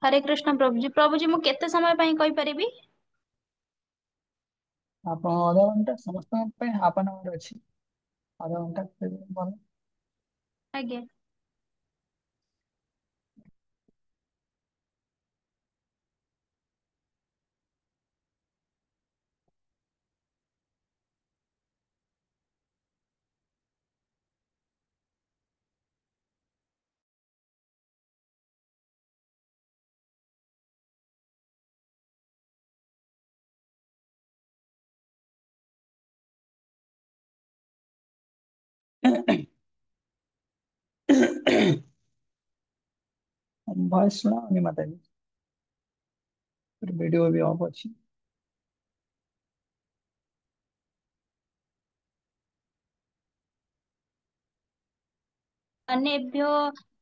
हरे कृष्ण प्रभुजी प्रभुजी ମୁଁ କେତେ ସମୟ ପାଇଁ କହିପାରିବି? ଆପଣ ଅଧଘଣ୍ଟା ସମସ୍ତଙ୍କ ପାଇଁ ହାଫ୍ ଆନ୍ ଆୱାର ଅଛି। ଅଧଘଣ୍ଟା ଭଲ। ଆଜ୍ଞା। ଭଏସ ଶୁଣାଉନି ମତେ ବି। ଭିଡିଓ ବି ଅଫ୍ ଅଛି। अन्येभ्यो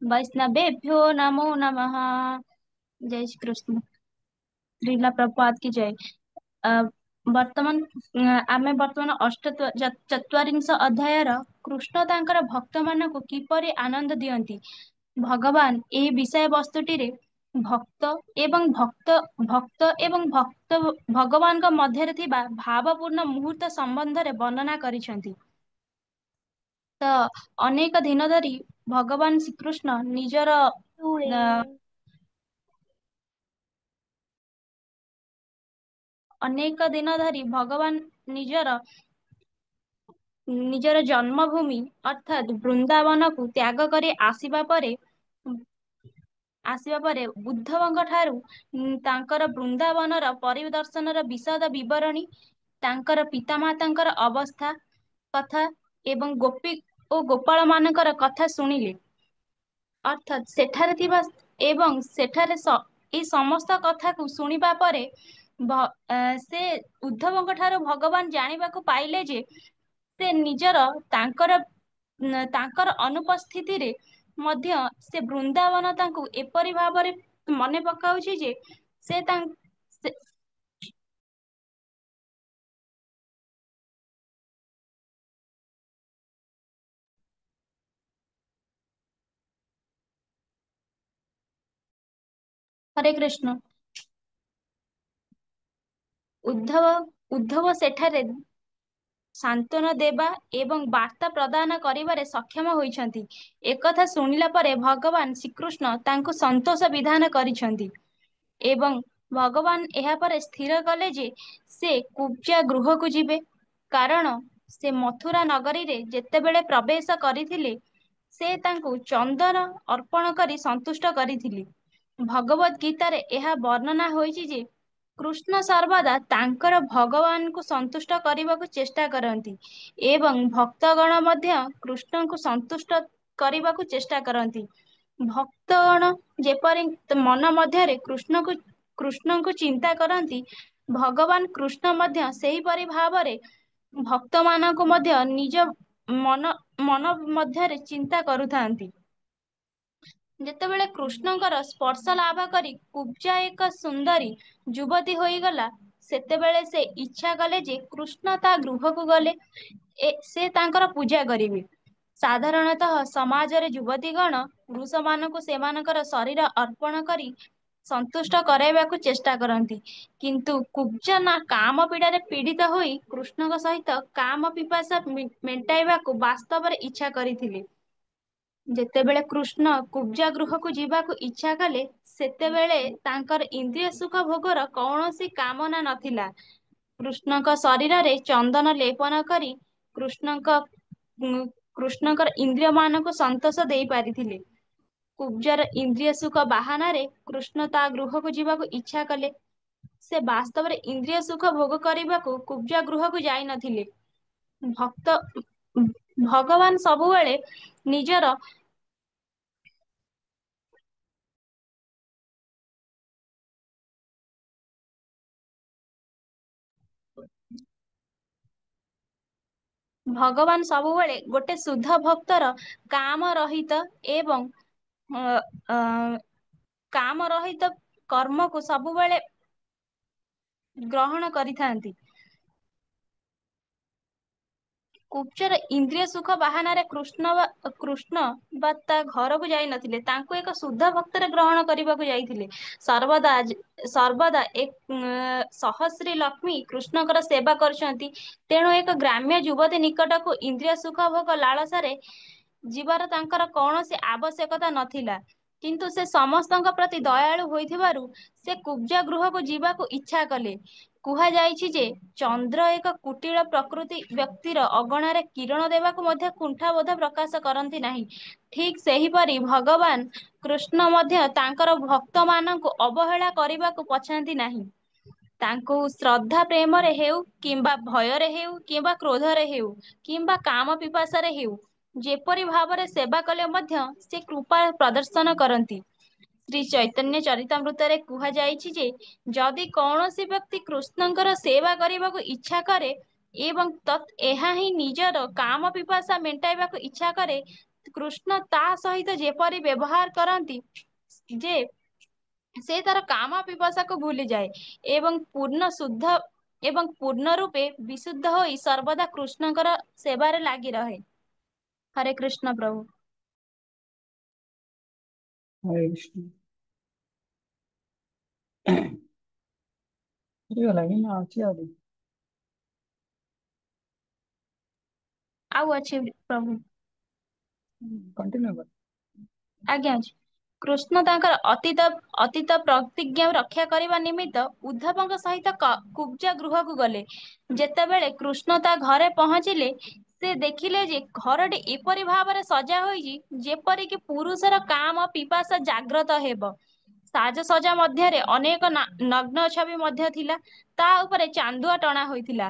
वैष्णवेभ्यो नमो नमः। जय श्री कृष्ण। श्रीला प्रभुपाद की जय। अ, ବର୍ତ୍ତମାନ ଆମେ ବର୍ତ୍ତମାନ ଚତ୍ୱାରିଂଶ ଅଧ୍ୟାୟର କୃଷ୍ଣ ତାଙ୍କର ଭକ୍ତମାନଙ୍କୁ କିପରି ଆନନ୍ଦ ଦିଅନ୍ତି ଭଗବାନ ଏହି ବିଷୟ ବସ୍ତୁଟିରେ ଭକ୍ତ ଭକ୍ତ ଭଗବାନଙ୍କ ମଧ୍ୟରେ ଥିବା ଭାବପୂର୍ଣ୍ଣ ମୁହୂର୍ତ୍ତ ସମ୍ବନ୍ଧରେ ବର୍ଣ୍ଣନା କରିଛନ୍ତି। ତ ଅନେକ ଦିନ ଧରି ଭଗବାନ ଶ୍ରୀକୃଷ୍ଣ ନିଜର ଅନେକ ଦିନ ଧରି ଭଗବାନ ନିଜର ଜନ୍ମଭୂମି ଅର୍ଥାତ ବୃନ୍ଦାବନକୁ ତ୍ୟାଗ କରି ଆସିବା ପରେ ଉଦ୍ଧବଙ୍କ ଠାରୁ ତାଙ୍କର ବୃନ୍ଦାବନର ପରିଦର୍ଶନର ବିଶଦ ବିବରଣୀ, ତାଙ୍କର ପିତାମାତାଙ୍କର ଅବସ୍ଥା କଥା ଏବଂ ଗୋପୀ ଓ ଗୋପାଳ ମାନଙ୍କର କଥା ଶୁଣିଲେ। ଅର୍ଥାତ୍ ସେଠାରେ ଥିବା ଏବଂ ସେଠାରେ ଏଇ ସମସ୍ତ କଥାକୁ ଶୁଣିବା ପରେ ସେ ଉଦ୍ଧବଙ୍କ ଠାରୁ ଭଗବାନ ଜାଣିବାକୁ ପାଇଲେ ଯେ ସେ ତାଙ୍କର ତାଙ୍କର ଅନୁପସ୍ଥିତିରେ ମଧ୍ୟ ସେ ବୃନ୍ଦାବନ ତାଙ୍କୁ ଏପରି ଭାବରେ ମନେ ପକାଉଛି ଯେ ସେ ତାଙ୍କ ସେ- ହରେ କୃଷ୍ଣ। ଉଦ୍ଧବ ଉଦ୍ଧବ ସେଠାରେ ସାନ୍ତ୍ୱନା ଦେବା ଏବଂ ବାର୍ତ୍ତା ପ୍ରଦାନ କରିବାରେ ସକ୍ଷମ ହୋଇଛନ୍ତି। ଏକଥା ଶୁଣିଲା ପରେ ଭଗବାନ ଶ୍ରୀକୃଷ୍ଣ ତାଙ୍କୁ ସନ୍ତୋଷ ବିଧାନ କରିଛନ୍ତି ଏବଂ ଭଗବାନ ଏହାପରେ ସ୍ଥିର କଲେ ଯେ ସେ କୁବ୍ଜା ଗୃହକୁ ଯିବେ। କାରଣ ସେ ମଥୁରା ନଗରୀରେ ଯେତେବେଳେ ପ୍ରବେଶ କରିଥିଲେ ସେ ତାଙ୍କୁ ଚନ୍ଦନ ଅର୍ପଣ କରି ସନ୍ତୁଷ୍ଟ କରିଥିଲେ। ଭଗବତ ଗୀତାରେ ଏହା ବର୍ଣ୍ଣନା ହୋଇଛି ଯେ କୃଷ୍ଣ ସର୍ବଦା ତାଙ୍କର ଭଗବାନଙ୍କୁ ସନ୍ତୁଷ୍ଟ କରିବାକୁ ଚେଷ୍ଟା କରନ୍ତି ଏବଂ ଭକ୍ତଗଣ ମଧ୍ୟ କୃଷ୍ଣଙ୍କୁ ସନ୍ତୁଷ୍ଟ କରିବାକୁ ଚେଷ୍ଟା କରନ୍ତି। ଭକ୍ତଗଣ ଯେପରି ମନ ମଧ୍ୟରେ କୃଷ୍ଣଙ୍କୁ ଚିନ୍ତା କରନ୍ତି, ଭଗବାନ କୃଷ୍ଣ ମଧ୍ୟ ସେହିପରି ଭାବରେ ଭକ୍ତମାନଙ୍କୁ ମଧ୍ୟ ନିଜ ମନ ମଧ୍ୟରେ ଚିନ୍ତା କରୁଥାନ୍ତି। ଯେତେବେଳେ କୃଷ୍ଣଙ୍କର ସ୍ପର୍ଶ ଲାଭ କରି କୁବ୍ଜା ଏକ ସୁନ୍ଦରୀ ଯୁବତୀ ହୋଇଗଲା, ସେତେବେଳେ ସେ ଇଚ୍ଛା କଲେ ଯେ କୃଷ୍ଣ ତା ଗୃହକୁ ଗଲେ ସେ ତାଙ୍କର ପୂଜା କରିବେ। ସାଧାରଣତଃ ସମାଜରେ ଯୁବତୀଗଣ ପୁରୁଷମାନଙ୍କୁ ସେମାନଙ୍କର ଶରୀର ଅର୍ପଣ କରି ସନ୍ତୁଷ୍ଟ କରାଇବାକୁ ଚେଷ୍ଟା କରନ୍ତି। କିନ୍ତୁ କୁବ୍ଜା କାମ ପୀଡାରେ ପୀଡ଼ିତ ହୋଇ କୃଷ୍ଣଙ୍କ ସହିତ କାମ ପିପାସା ମେଣ୍ଟାଇବାକୁ ବାସ୍ତବରେ ଇଚ୍ଛା କରିଥିଲେ। ଯେତେବେଳେ କୃଷ୍ଣ କୁବ୍ଜା ଗୃହକୁ ଯିବାକୁ ଇଚ୍ଛା କଲେ, ସେତେବେଳେ ତାଙ୍କର ଇନ୍ଦ୍ରିୟ ସୁଖ ଭୋଗର କୌଣସି କାମନା ନଥିଲା। କୃଷ୍ଣଙ୍କ ଶରୀରରେ ଚନ୍ଦନ ଲେପନ କରି କୃଷ୍ଣଙ୍କ କୃଷ୍ଣଙ୍କର ଇନ୍ଦ୍ରିୟ ମାନଙ୍କୁ ସନ୍ତୋଷ ଦେଇ ପାରିଥିଲେ। କୁବ୍ଜାର ଇନ୍ଦ୍ରିୟ ସୁଖ ବାହାନାରେ କୃଷ୍ଣ ତା ଗୃହକୁ ଯିବାକୁ ଇଚ୍ଛା କଲେ। ସେ ବାସ୍ତବରେ ଇନ୍ଦ୍ରିୟ ସୁଖ ଭୋଗ କରିବାକୁ କୁବ୍ଜା ଗୃହକୁ ଯାଇନଥିଲେ। ଭକ୍ତ ଭଗବାନ ସବୁବେଳେ ନିଜର ଭଗବାନ ସବୁବେଳେ ଗୋଟେ ଶୁଦ୍ଧ ଭକ୍ତର କାମ ରହିତ ଏବଂ ଅ, ଅ, କାମ ରହିତ କର୍ମକୁ ସବୁବେଳେ ଗ୍ରହଣ କରିଥାନ୍ତି। କୁବ୍ଜାର ଇନ୍ଦ୍ରିୟ ସୁଖ ବାହାନାରେ କୃଷ୍ଣ ବା ତା ଘରକୁ ଯାଇ ନଥିଲେ, ତାଙ୍କୁ ଏକ ଶୁଦ୍ଧ ଭକ୍ତରେ ଗ୍ରହଣ କରିବାକୁ ଯାଇଥିଲେ। ସର୍ବଦା ସର୍ବଦା ସହସ୍ରୀ ଲକ୍ଷ୍ମୀ କୃଷ୍ଣଙ୍କର ସେବା କରୁଛନ୍ତି। ତେଣୁ ଏକ ଗ୍ରାମ୍ୟ ଯୁବତୀ ନିକଟକୁ ଇନ୍ଦ୍ରିୟ ସୁଖ ଭୋଗ ଲାଳସାରେ ଯିବାର ତାଙ୍କର କୌଣସି ଆବଶ୍ୟକତା ନଥିଲା। କିନ୍ତୁ ସେ ସମସ୍ତଙ୍କ ପ୍ରତି ଦୟାଳୁ ହୋଇଥିବାରୁ ସେ କୁବ୍ଜ ଗୃହକୁ ଯିବାକୁ ଇଚ୍ଛା କଲେ। କୁହାଯାଇଛି ଯେ ଚନ୍ଦ୍ର ଏକ କୁଟିଳ ପ୍ରକୃତି ବ୍ୟକ୍ତିର ଅଗଣାରେ କିରଣ ଦେବାକୁ ମଧ୍ୟ କୁଣ୍ଠାବୋଧ ପ୍ରକାଶ କରନ୍ତି ନାହିଁ। ଠିକ୍ ସେହିପରି ଭଗବାନ କୃଷ୍ଣ ମଧ୍ୟ ତାଙ୍କର ଭକ୍ତମାନଙ୍କୁ ଅବହେଳା କରିବାକୁ ପଛାନ୍ତି ନାହିଁ। ତାଙ୍କୁ ଶ୍ରଦ୍ଧା ପ୍ରେମରେ ହେଉ କିମ୍ବା ଭୟରେ ହେଉ କିମ୍ବା କ୍ରୋଧରେ ହେଉ କିମ୍ବା କାମ ପିପାସାରେ ହେଉ, ଯେପରି ଭାବରେ ସେବା କଲେ ମଧ୍ୟ ସେ କୃପା ପ୍ରଦର୍ଶନ କରନ୍ତି। ଶ୍ରୀ ଚୈତନ୍ୟ ଚରିତାମୃତରେ କୁହାଯାଇଛି ଯେ ଯଦି କୌଣସି ବ୍ୟକ୍ତି କୃଷ୍ଣଙ୍କର ସେବା କରିବାକୁ ଇଚ୍ଛା କରେ ଏବଂ ଏହା ହିଁ ନିଜର କାମ ପିପାସା ମେଣ୍ଟାଇବାକୁ ଇଚ୍ଛା କରେ, କୃଷ୍ଣ ତା ସହିତ ଯେପରି ବ୍ୟବହାର କରନ୍ତି ଯେ ସେ ତାର କାମ ପିପାସାକୁ ଭୁଲିଯାଏ ଏବଂ ପୂର୍ଣ୍ଣ ରୂପେ ବିଶୁଦ୍ଧ ହୋଇ ସର୍ବଦା କୃଷ୍ଣଙ୍କର ସେବାରେ ଲାଗି ରହେ। ହରେ କୃଷ୍ଣ ପ୍ରଭୁ। ହରେ କୃଷ୍ଣ। ହେଇଗଲା କି ନା ଅଛି ଆହୁରି? ଆଉ ଅଛି ପ୍ରଭୁ। କଣ୍ଟିନ୍ୟୁ କର। ଆଜ୍ଞା ଅଛି। କୃଷ୍ଣ ତାଙ୍କର ଅତୀତ ପ୍ରତିଜ୍ଞା ରକ୍ଷା କରିବା ନିମିତ୍ତ ଉଦ୍ଧବଙ୍କ ସହିତ କୁବ୍ଜ ଗୃହକୁ ଗଲେ। ଯେତେବେଳେ କୃଷ୍ଣ ତା ଘରେ ପହଞ୍ଚିଲେ, ସେ ଦେଖିଲେ ଯେ ଘରଟି ଏପରି ଭାବରେ ସଜା ହୋଇଛି ଯେପରିକି ପୁରୁଷର କାମ ପିପାସା ଜାଗ୍ରତ ହେବ। ସାଜସଜା ମଧ୍ୟରେ ଅନେକ ନଗ୍ନ ଛବି ମଧ୍ୟ ଥିଲା। ତା ଉପରେ ଚାନ୍ଦୁଆ ଟଣା ହୋଇଥିଲା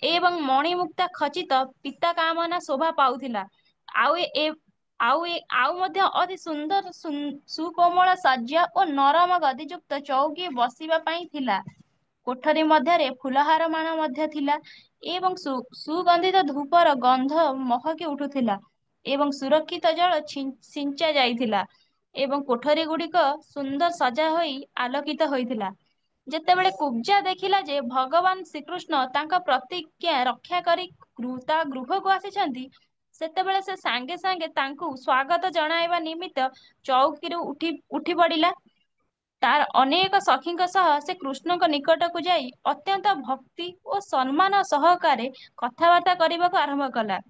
ଏବଂ ମଣିମୁକ୍ତା ଖଚିତ ପିତା କାମନା ଶୋଭା ପାଉଥିଲା। ଆଉ ଏ ଆଉ ମଧ୍ୟ ଅତି ସୁନ୍ଦର ସୁକୋମଳ ଶଯ୍ୟା ଓ ନରମ ଗଦିଯୁକ୍ତ ଚୌକି ବସିବା ପାଇଁ ଥିଲା। କୋଠରୀ ମଧ୍ୟରେ ଫୁଲହାର ମାଳ ମଧ୍ୟ ଥିଲା ଏବଂ ସୁଗନ୍ଧିତ ଧୂପର ଗନ୍ଧ ମହକି ଉଠୁଥିଲା ଏବଂ ସୁରକ୍ଷିତ ଜଳ ସିଞ୍ଚା ଯାଇଥିଲା ଏବଂ କୋଠରୀ ଗୁଡିକ ସୁନ୍ଦର ସଜା ହୋଇ ଆଲୋକିତ ହୋଇଥିଲା। ଯେତେବେଳେ କୁବ୍ଜା ଦେଖିଲା ଯେ ଭଗବାନ ଶ୍ରୀକୃଷ୍ଣ ତାଙ୍କ ପ୍ରତିଜ୍ଞା ରକ୍ଷା କରି ତା ଗୃହକୁ ଆସିଛନ୍ତି, ସେତେବେଳେ ସେ ସାଙ୍ଗେ ସାଙ୍ଗେ ତାଙ୍କୁ ସ୍ଵାଗତ ଜଣାଇବା ନିମିତ୍ତ ଚୌକିରୁ ଉଠି ପଡ଼ିଲା। ତାର ଅନେକ ସଖୀଙ୍କ ସହ ସେ କୃଷ୍ଣଙ୍କ ନିକଟକୁ ଯାଇ ଅତ୍ୟନ୍ତ ଭକ୍ତି ଓ ସମ୍ମାନ ସହକାରେ କଥାବାର୍ତ୍ତା କରିବାକୁ ଆରମ୍ଭ କଲା।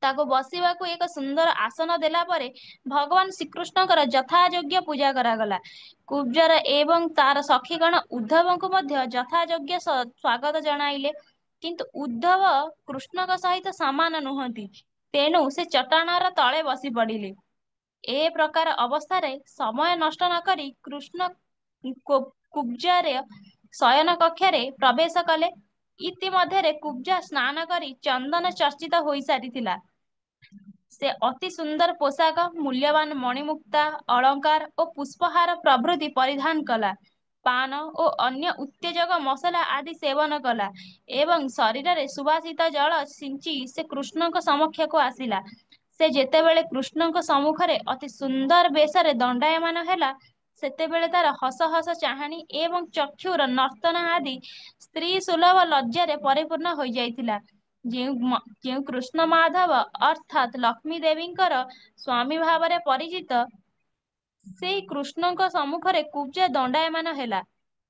ତାକୁ ବସିବାକୁ ଏକ ସୁନ୍ଦର ଆସନ ଦେଲା ପରେ ଭଗବାନ ଶ୍ରୀକୃଷ୍ଣଙ୍କର ଯଥା ଯୋଗ୍ୟ ପୂଜା କରାଗଲା। କୁବ୍ଜର ଏବଂ ତାର ସଖୀଗଣ ଉଦ୍ଧବଙ୍କୁ ମଧ୍ୟ ଯଥା ଯୋଗ୍ୟ ସ୍ୱାଗତ ଜଣାଇଲେ। କିନ୍ତୁ ଉଦ୍ଧବ କୃଷ୍ଣଙ୍କ ସହିତ ସମାନ ନୁହନ୍ତି, ତେଣୁ ସେ ଚଟାଣର ତଳେ ବସି ପଡ଼ିଲେ। ଏ ପ୍ରକାର ଅବସ୍ଥାରେ ସମୟ ନଷ୍ଟ ନକରି କୃଷ୍ଣ କୁବ୍ଜରେ ଶୟନ କକ୍ଷରେ ପ୍ରବେଶ କଲେ। ଇତିମଧ୍ୟରେ କୁବ୍ଜା ସ୍ନାନ କରି ଚନ୍ଦନ ଚର୍ଚ୍ଚିତ ହୋଇସାରିଥିଲା। ସେ ଅତି ସୁନ୍ଦର ପୋଷାକ, ମୂଲ୍ୟବାନ ମଣିମୁକ୍ତା ଅଳଙ୍କାର ଓ ପୁଷ୍ପହାର ପ୍ରଭୃତି ପରିଧାନ କଲା। ପାନ ଓ ଅନ୍ୟ ଉତ୍ତେଜକ ମସଲା ଆଦି ସେବନ କଲା ଏବଂ ଶରୀରରେ ସୁବାସିତ ଜଳ ସିଞ୍ଚି ସେ କୃଷ୍ଣଙ୍କ ସମକ୍ଷକୁ ଆସିଲା। ସେ ଯେତେବେଳେ କୃଷ୍ଣଙ୍କ ସମ୍ମୁଖରେ ଅତି ସୁନ୍ଦର ବେଶରେ ଦଣ୍ଡାୟମାନ ହେଲା, ସେତେବେଳେ ତାର ହସ ହସ ଚାହାଣୀ ଏବଂ ଚକ୍ଷୁର ନର୍ତ୍ତନ ଆଦି ସ୍ତ୍ରୀ ସୁଲଭ ଲଜ୍ଜାରେ ପରିପୂର୍ଣ୍ଣ ହୋଇଯାଇଥିଲା। ଯେଉଁ କୃଷ୍ଣ ମାଧବ ଅର୍ଥାତ୍ ଲକ୍ଷ୍ମୀ ଦେବୀଙ୍କର ସ୍ଵାମୀ ଭାବରେ ପରିଚିତ, ସେଇ କୃଷ୍ଣଙ୍କ ସମ୍ମୁଖରେ କୁବ୍ଜା ଦଣ୍ଡାୟମାନ ହେଲା।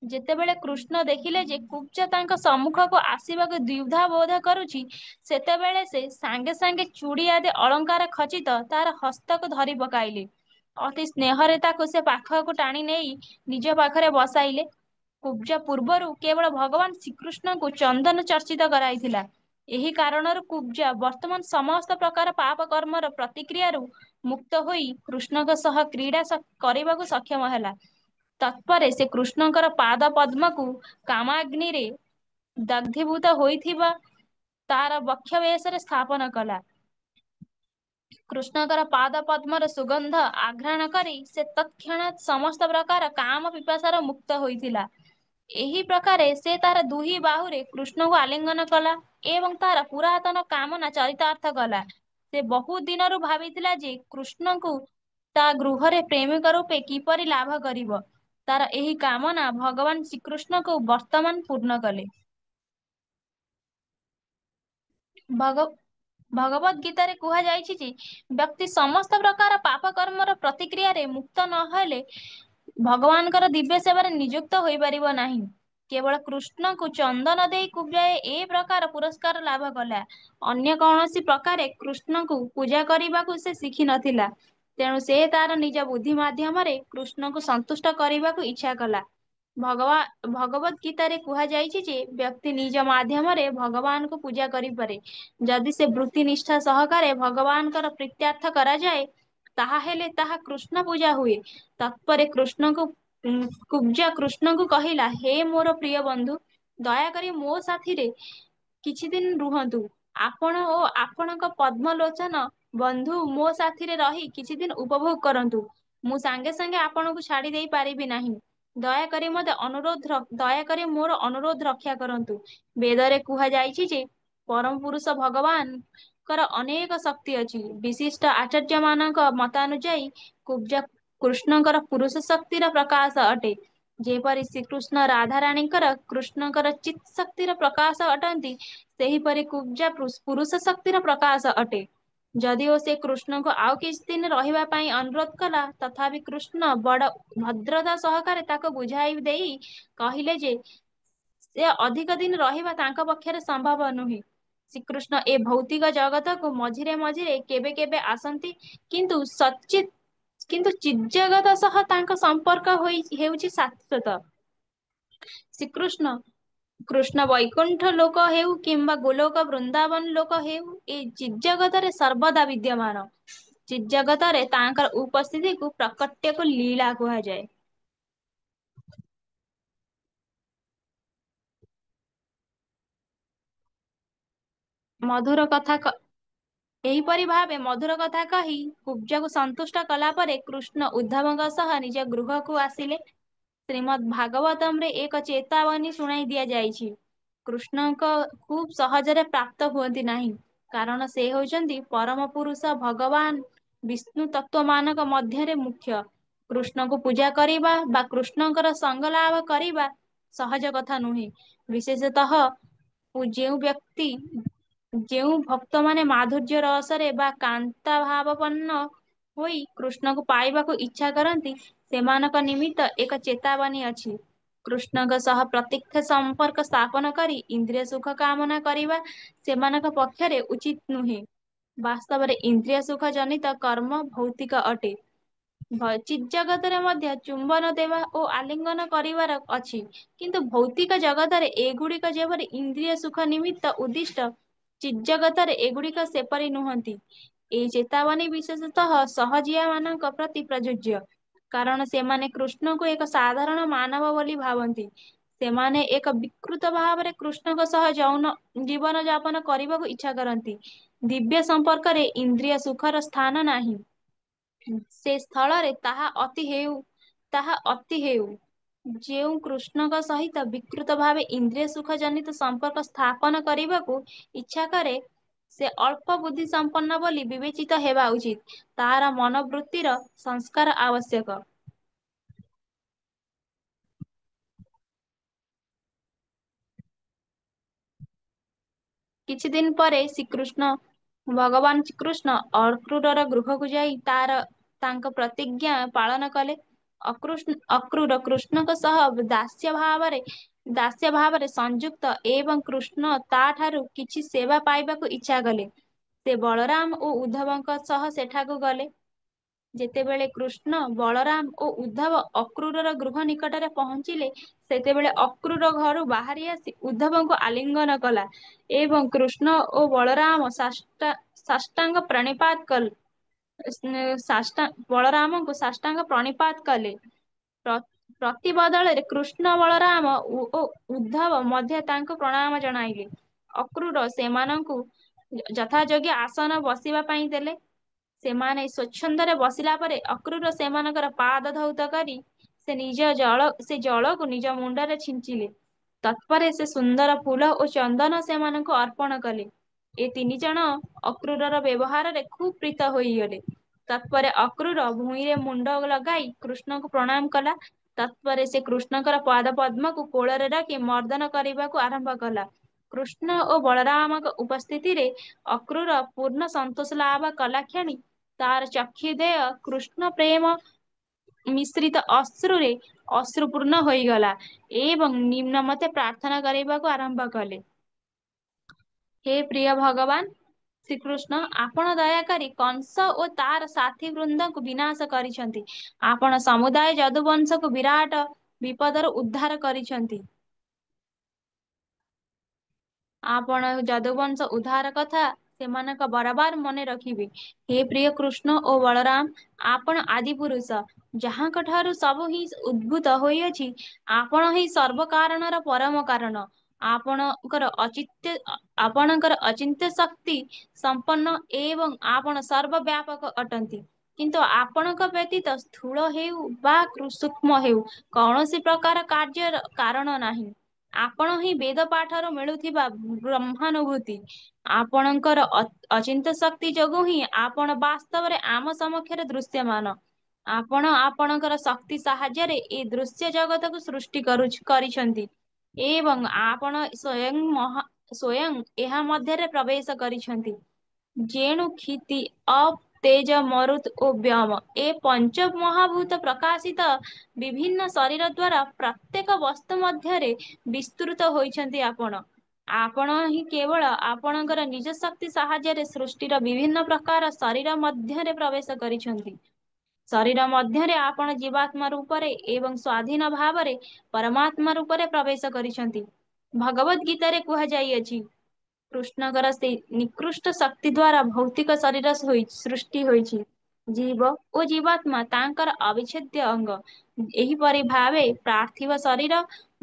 ଯେତେବେଳେ କୃଷ୍ଣ ଦେଖିଲେ ଯେ କୁବ୍ଜା ତାଙ୍କ ସମ୍ମୁଖକୁ ଆସିବାକୁ ଦ୍ୱିଧା ବୋଧ କରୁଛି, ସେତେବେଳେ ସେ ସାଙ୍ଗେ ସାଙ୍ଗେ ଚୁଡ଼ି ଆଦି ଅଳଙ୍କାର ଖଚିତ ତାର ହସ୍ତକୁ ଧରି ପକାଇଲେ। ଅତି ସ୍ନେହରେ ତାକୁ ସେ ପାଖକୁ ଟାଣି ନେଇ ନିଜ ପାଖରେ ବସାଇଲେ। କୁବ୍ଜା ପୂର୍ବରୁ କେବଳ ଭଗବାନ ଶ୍ରୀକୃଷ୍ଣଙ୍କୁ ଚନ୍ଦନ ଚର୍ଚ୍ଚିତ କରାଇଥିଲା। ଏହି କାରଣରୁ କୁବ୍ଜା ବର୍ତ୍ତମାନ ସମସ୍ତ ପ୍ରକାର ପାପ କର୍ମର ପ୍ରତିକ୍ରିୟାରୁ ମୁକ୍ତ ହୋଇ କୃଷ୍ଣଙ୍କ ସହ କ୍ରୀଡ଼ା କରିବାକୁ ସକ୍ଷମ ହେଲା। ତତ୍ପରେ ସେ କୃଷ୍ଣଙ୍କର ପାଦ ପଦ୍ମକୁ କାମାଗ୍ନିରେ ଦଗ୍ଧୀଭୂତ ହୋଇଥିବା ତାର ବକ୍ଷ ବେଶରେ ସ୍ଥାପନ କଲା। କୃଷ୍ଣଙ୍କର ପାଦ ପଦ୍ମର ସୁଗନ୍ଧ ଆଘ୍ରାଣ କରି ସେ ତତ୍କ୍ଷଣାତ୍ ସମସ୍ତ ପ୍ରକାର କାମ ପିପାସାର ମୁକ୍ତ ହୋଇଥିଲା। ଏହି ପ୍ରକାରେ ସେ ତାର ଦୁହି ବାହୁରେ କୃଷ୍ଣଙ୍କୁ ଆଲିଙ୍ଗନ କଲା ଏବଂ ତାର ପୁରାତନ କାମନା ଚରିତାର୍ଥ କଲା। ସେ ବହୁତ ଦିନରୁ ଭାବିଥିଲା ଯେ କୃଷ୍ଣଙ୍କୁ ତା ଗୃହରେ ପ୍ରେମିକ ରୂପେ କିପରି ଲାଭ କରିବ। ତାର ଏହି କାମନା ଭଗବାନ ଶ୍ରୀକୃଷ୍ଣଙ୍କୁ ବର୍ତ୍ତମାନ ପୂର୍ଣ୍ଣ କଲେ। ଭଗବତ ଗୀତାରେ କୁହାଯାଇଛି ଯେ ବ୍ୟକ୍ତି ସମସ୍ତ ପ୍ରକାର ପାପ କର୍ମର ପ୍ରତିକ୍ରିୟାରେ ମୁକ୍ତ ନହେଲେ ଭଗବାନଙ୍କର ଦିବ୍ୟ ସେବାରେ ନିଯୁକ୍ତ ହୋଇପାରିବ ନାହିଁ। କେବଳ କୃଷ୍ଣଙ୍କୁ ଚନ୍ଦନ ଦେଇ କୁବ୍ଜାଏ ଏ ପ୍ରକାର ପୁରସ୍କାର ଲାଭ କଲା। ଅନ୍ୟ କୌଣସି ପ୍ରକାରେ କୃଷ୍ଣଙ୍କୁ ପୂଜା କରିବାକୁ ସେ ଶିଖିନଥିଲା। ତେଣୁ ସେ ତାର ନିଜ ବୁଦ୍ଧି ମାଧ୍ୟମରେ କୃଷ୍ଣଙ୍କୁ ସନ୍ତୁଷ୍ଟ କରିବାକୁ ଇଚ୍ଛା କଲା। ଭଗବତ ଗୀତାରେ କୁହାଯାଇଛି ଯେ ବ୍ୟକ୍ତି ନିଜ ମାଧ୍ୟମରେ ଭଗବାନଙ୍କୁ ପୂଜା କରିପାରେ। ଯଦି ସେ ବୃତ୍ତି ନିଷ୍ଠା ସହକାରେ ଭଗବାନଙ୍କର ପ୍ରୀତ୍ୟାର୍ଥ କରାଯାଏ, ତାହାହେଲେ ତାହା କୃଷ୍ଣ ପୂଜା ହୁଏ। ତତ୍ପରେ କୁବ୍ଜା କୃଷ୍ଣଙ୍କୁ କହିଲା, ହେ ମୋର ପ୍ରିୟ ବନ୍ଧୁ, ଦୟାକରି ମୋ ସାଥିରେ କିଛି ଦିନ ରୁହନ୍ତୁ। ଆପଣ ଓ ଆପଣଙ୍କ ପଦ୍ମଲୋଚନ ବନ୍ଧୁ ମୋ ସାଥିରେ ରହି କିଛି ଦିନ ଉପଭୋଗ କରନ୍ତୁ। ମୁଁ ସାଙ୍ଗେ ସାଙ୍ଗେ ଆପଣଙ୍କୁ ଛାଡି ଦେଇ ପାରିବି ନାହିଁ। ଦୟାକରି ମୋର ଅନୁରୋଧ ରକ୍ଷା କରନ୍ତୁ। ବେଦରେ କୁହାଯାଇଛି ଯେ ପରମ ପୁରୁଷ ଭଗବାନଙ୍କର ଅନେକ ଶକ୍ତି ଅଛି। ବିଶିଷ୍ଟ ଆଚାର୍ଯ୍ୟମାନଙ୍କ ମତାନୁଯାୟୀ କୁବ୍ଜ କୃଷ୍ଣଙ୍କର ପୁରୁଷ ଶକ୍ତିର ପ୍ରକାଶ ଅଟେ। ଯେପରି ଶ୍ରୀକୃଷ୍ଣ ରାଧାରାଣୀଙ୍କର କୃଷ୍ଣଙ୍କର ଚିତ୍ ଶକ୍ତିର ପ୍ରକାଶ ଅଟନ୍ତି, ସେହିପରି କୁବ୍ଜା ପୁରୁଷ ଶକ୍ତିର ପ୍ରକାଶ ଅଟେ। ଯଦିଓ ସେ କୃଷ୍ଣଙ୍କୁ ଆଉ କିଛି ଦିନ ରହିବା ପାଇଁ ଅନୁରୋଧ କଲା, ତଥାପି କୃଷ୍ଣ ବଡ଼ ଭଦ୍ରତା ସହକାରେ ତାକୁ ବୁଝାଇ ଦେଇ କହିଲେ ଯେ ସେ ଅଧିକ ଦିନ ରହିବା ତାଙ୍କ ପକ୍ଷରେ ସମ୍ଭବ ନୁହେଁ। ଶ୍ରୀକୃଷ୍ଣ ଏ ଭୌତିକ ଜଗତକୁ ମଝିରେ ମଝିରେ କେବେ କେବେ ଆସନ୍ତି, କିନ୍ତୁ ଚିଜ୍ଜଗତ ସହ ତାଙ୍କ ସମ୍ପର୍କ ହେଉଛି ଶାଶ୍ୱତ। ଶ୍ରୀକୃଷ୍ଣ କୃଷ୍ଣ ବୈକୁଣ୍ଠ ଲୋକ ହେଉ କିମ୍ବା ଗୋଲୋକ ବୃନ୍ଦାବନ ଲୋକ ହେଉ, ଏ ଚିଜ୍ଜଗତରେ ସର୍ବଦା ବିଦ୍ୟମାନ। ଚିଜ୍ଜଗତରେ ତାଙ୍କର ଉପସ୍ଥିତିକୁ ପ୍ରକଟ୍ୟକୁ ଲୀଳା କୁହାଯାଏ। ମଧୁର କଥା ଏହିପରି ଭାବେ ମଧୁର କଥା କହି କୁବ୍ଜକୁ ସନ୍ତୁଷ୍ଟ କଲା ପରେ କୃଷ୍ଣ ଉଦ୍ଧବଙ୍କ ସହ ନିଜ ଗୃହକୁ ଆସିଲେ। ଶ୍ରୀମଦ୍ ଭାଗବତମରେ ଏକ ଚେତାବନୀ ଶୁଣାଇ ଦିଆଯାଇଛି। କୃଷ୍ଣଙ୍କ ଖୁବ୍ ସହଜରେ ପ୍ରାପ୍ତ ହୁଅନ୍ତି ନାହିଁ, କାରଣ ସେ ହେଉଛନ୍ତି ପରମ ପୁରୁଷ ଭଗବାନ ବିଷ୍ଣୁ ତତ୍ତ୍ୱମାନଙ୍କ ମଧ୍ୟରେ ମୁଖ୍ୟ। କୃଷ୍ଣଙ୍କୁ ପୂଜା କରିବା ବା କୃଷ୍ଣଙ୍କର ସଙ୍ଗ ଲାଭ କରିବା ସହଜ କଥା ନୁହେଁ। ବିଶେଷତଃ ଯେଉଁ ଭକ୍ତମାନେ ମାଧୁର୍ଯ୍ୟ ରସରେ ବା କାନ୍ତା ଭାବାପନ୍ନ ହୋଇ କୃଷ୍ଣଙ୍କୁ ପାଇବାକୁ ଇଚ୍ଛା କରନ୍ତି, ସେମାନଙ୍କ ନିମିତ୍ତ ଏକ ଚେତାବନୀ ଅଛି। କୃଷ୍ଣଙ୍କ ସହ ପ୍ରତ୍ୟକ୍ଷ ସମ୍ପର୍କ ସ୍ଥାପନ କରି ଇନ୍ଦ୍ରିୟ ସୁଖ କାମନା କରିବା ସେମାନଙ୍କ ପକ୍ଷରେ ଉଚିତ ନୁହେଁ। ବାସ୍ତବରେ ଇନ୍ଦ୍ରିୟ ସୁଖ ଜନିତ କର୍ମ ଭୌତିକ ଅଟେ। ଚିଜ୍ଜଗତରେ ମଧ୍ୟ ଚୁମ୍ବନ ଦେବା ଓ ଆଲିଙ୍ଗନ କରିବାର ଅଛି। କିନ୍ତୁ ଭୌତିକ ଜଗତରେ ଏଗୁଡ଼ିକ ଯେପରି ଇନ୍ଦ୍ରିୟ ସୁଖ ନିମିତ୍ତ ଉଦ୍ଦିଷ୍ଟ, ଚିଜ୍ଜଗତରେ ଏଗୁଡ଼ିକ ସେପରି ନୁହନ୍ତି। ଏହି ଚେତାବନୀ ବିଶେଷତଃ ସହଜିଆମାନଙ୍କ ପ୍ରତି ପ୍ରଯୁଜ୍ୟ, କାରଣ ସେମାନେ କୃଷ୍ଣଙ୍କୁ ଏକ ସାଧାରଣ ମାନବ ବୋଲି ଭାବନ୍ତି। ସେମାନେ ଏକ ବିକୃତ ଭାବରେ କୃଷ୍ଣଙ୍କ ସହ ଯୌନ ଜୀବନ ଯାପନ କରିବାକୁ ଇଚ୍ଛା କରନ୍ତି। ଦିବ୍ୟ ସମ୍ପର୍କରେ ଇନ୍ଦ୍ରିୟ ସୁଖର ସ୍ଥାନ ନାହିଁ। ସେ ସ୍ଥଳରେ ତାହା ଅତି ହେଉ। ଯେଉଁ କୃଷ୍ଣଙ୍କ ସହିତ ବିକୃତ ଭାବେ ଇନ୍ଦ୍ରିୟ ସୁଖ ଜନିତ ସମ୍ପର୍କ ସ୍ଥାପନ କରିବାକୁ ଇଚ୍ଛା କରେ, ସେ ଅଳ୍ପ ବୁଦ୍ଧି ସମ୍ପନ୍ନ ବୋଲି ବିବେଚିତ ହେବା ଉଚିତ। ତାହାର ମନୋବୃତ୍ତିର ସଂସ୍କାର ଆବଶ୍ୟକ। କିଛି ଦିନ ପରେ ଭଗବାନ ଶ୍ରୀକୃଷ୍ଣ ଅକ୍ରୁରର ଗୃହକୁ ଯାଇ ତାଙ୍କ ପ୍ରତିଜ୍ଞା ପାଳନ କଲେ। ଅକ୍ରୁର କୃଷ୍ଣଙ୍କ ସହ ଦାସ୍ୟ ଭାବରେ ସଂଯୁକ୍ତ ଏବଂ କୃଷ୍ଣ ତା ଠାରୁ କିଛି ସେବା ପାଇବାକୁ ଇଚ୍ଛା କଲେ। ସେ ବଳରାମ ଓ ଉଦ୍ଧବଙ୍କ ସହ ସେଠାକୁ ଗଲେ। ଯେତେବେଳେ କୃଷ୍ଣ, ବଳରାମ ଓ ଉଦ୍ଧବ ଅକ୍ରୁରର ଗୃହ ନିକଟରେ ପହଞ୍ଚିଲେ, ସେତେବେଳେ ଅକ୍ରୁର ଘରୁ ବାହାରି ଆସି ଉଦ୍ଧବଙ୍କୁ ଆଲିଙ୍ଗନ କଲା ଏବଂ କୃଷ୍ଣ ଓ ବଳରାମ ସାଷ୍ଟାଙ୍ଗ ବଳରାମଙ୍କୁ ସାଷ୍ଟାଙ୍ଗ ପ୍ରଣିପାତ କଲେ। ପ୍ରତିବଦଳରେ କୃଷ୍ଣ, ବଳରାମ ଓ ଉଦ୍ଧବ ମଧ୍ୟ ତାଙ୍କୁ ପ୍ରଣାମ ଜଣାଇଲେ। ଅକ୍ରୁର ସେମାନଙ୍କୁ ଯଥାଯୋଗ୍ୟ ଆସନ ବସିବା ପାଇଁ ଦେଲେ। ସେମାନେ ସ୍ୱଚ୍ଛନ୍ଦରେ ବସିଲା ପରେ ଅକ୍ରୁର ସେମାନଙ୍କର ପାଦ ଧୌତ କରି ସେ ଜଳକୁ ନିଜ ମୁଣ୍ଡରେ ଛିଞ୍ଚିଲେ। ତତ୍ପରେ ସେ ସୁନ୍ଦର ଫୁଲ ଓ ଚନ୍ଦନ ସେମାନଙ୍କୁ ଅର୍ପଣ କଲେ। ଏ ତିନି ଜଣ ଅକ୍ରୁରର ବ୍ୟବହାରରେ ଖୁବ୍ ପ୍ରୀତ ହୋଇଗଲେ। ତତ୍ପରେ ଅକ୍ରୁର ଭୂଇଁରେ ମୁଣ୍ଡ ଲଗାଇ କୃଷ୍ଣଙ୍କୁ ପ୍ରଣାମ କଲା। ତତ୍ପରେ ସେ କୃଷ୍ଣଙ୍କର ପାଦ ପଦ୍ମକୁ କୋଳରେ ରଖି ମର୍ଦ୍ଦନ କରିବାକୁ ଆରମ୍ଭ କଲା। କୃଷ୍ଣ ଓ ବଳରାମଙ୍କ ଉପସ୍ଥିତିରେ ଅକ୍ରୁର ପୂର୍ଣ୍ଣ ସନ୍ତୋଷ ଲାଭ କଲା କ୍ଷଣି ତାର ଚକ୍ଷୁଦେୟ କୃଷ୍ଣ ପ୍ରେମ ମିଶ୍ରିତ ଅଶ୍ରୁରେ ଅଶ୍ରୁପୂର୍ଣ୍ଣ ହୋଇଗଲା ଏବଂ ନିମ୍ନ ମତେ ପ୍ରାର୍ଥନା କରିବାକୁ ଆରମ୍ଭ କଲେ। ହେ ପ୍ରିୟ ଭଗବାନ ଶ୍ରୀକୃଷ୍ଣ, ଆପଣ ଦୟାକରି କଂସ ଓ ତାର ସାଥୀ ବୃନ୍ଦଙ୍କୁ ବିନାଶ କରିଛନ୍ତି। ଆପଣ ସମୁଦାୟ ଯଦୁବଂଶକୁ ବିରାଟ ବିପଦରୁ ଉଦ୍ଧାର କରିଛନ୍ତି। ଆପଣ ଯଦୁବଂଶ ଉଦ୍ଧାର କଥା ସେମାନଙ୍କ ବରାବର ମନେ ରଖିବେ। ହେ ପ୍ରିୟ କୃଷ୍ଣ ଓ ବଳରାମ, ଆପଣ ଆଦି ପୁରୁଷ, ଯାହାଙ୍କ ଠାରୁ ସବୁ ହିଁ ଉଦ୍ଭୂତ ହୋଇଅଛି, ଆପଣ ହିଁ ସର୍ବ କାରଣର ପରମ କାରଣ। ଆପଣଙ୍କର ଅଚିନ୍ତ୍ୟ ଶକ୍ତି ସମ୍ପନ୍ନ ଏବଂ ଆପଣ ସର୍ବବ୍ୟାପକ ଅଟନ୍ତି। କିନ୍ତୁ ଆପଣଙ୍କ ବ୍ୟତୀତ ସ୍ଥୂଳ ହେଉ ବା ସୂକ୍ଷ୍ମ ହେଉ କୌଣସି ପ୍ରକାର କାର୍ଯ୍ୟର କାରଣ ନାହିଁ। ଆପଣ ହିଁ ବେଦ ପାଠରୁ ମିଳୁଥିବା ବ୍ରହ୍ମାନୁଭୂତି। ଆପଣଙ୍କର ଅଚିନ୍ତ୍ୟ ଶକ୍ତି ଯୋଗୁଁ ହିଁ ଆପଣ ବାସ୍ତବରେ ଆମ ସମକ୍ଷରେ ଦୃଶ୍ୟମାନ। ଆପଣ ଆପଣଙ୍କର ଶକ୍ତି ସାହାଯ୍ୟରେ ଏ ଦୃଶ୍ୟ ଜଗତକୁ ସୃଷ୍ଟି କରିଛନ୍ତି ଏବଂ ଆପଣ ସ୍ୱୟଂ ଏହା ମଧ୍ୟରେ ପ୍ରବେଶ କରିଛନ୍ତି। ଯେଣୁ କ୍ଷିତି ଅପ୍ ତେଜ ମରୁତ୍ ଓ ବ୍ୟୋମ ଏ ପଞ୍ଚ ମହାଭୂତ ପ୍ରକାଶିତ ବିଭିନ୍ନ ଶରୀର ଦ୍ୱାରା ପ୍ରତ୍ୟେକ ବସ୍ତୁ ମଧ୍ୟରେ ବିସ୍ତୃତ ହୋଇଛନ୍ତି ଆପଣ। ଆପଣ ହିଁ କେବଳ ଆପଣଙ୍କର ନିଜ ଶକ୍ତି ସାହାଯ୍ୟରେ ସୃଷ୍ଟିର ବିଭିନ୍ନ ପ୍ରକାର ଶରୀର ମଧ୍ୟରେ ପ୍ରବେଶ କରିଛନ୍ତି। ଶରୀର ମଧ୍ୟରେ ଆପଣ ଜୀବାତ୍ମା ରୂପରେ ଏବଂ ସ୍ୱାଧୀନ ଭାବରେ ପରମାତ୍ମା ରୂପରେ ପ୍ରବେଶ କରିଛନ୍ତି। ଭଗବଦ୍ ଗୀତାରେ କୁହାଯାଇଅଛି, କୃଷ୍ଣଙ୍କର ସେଇ ନିକୃଷ୍ଟ ଶକ୍ତି ଦ୍ୱାରା ଭୌତିକ ଶରୀର ସୃଷ୍ଟି ହୋଇଛି। ଜୀବ ଓ ଜୀବାତ୍ମା ତାଙ୍କର ଅବିଚ୍ଛେଦ୍ୟ ଅଙ୍ଗ। ଏହିପରି ଭାବେ ପାର୍ଥିବ ଶରୀର,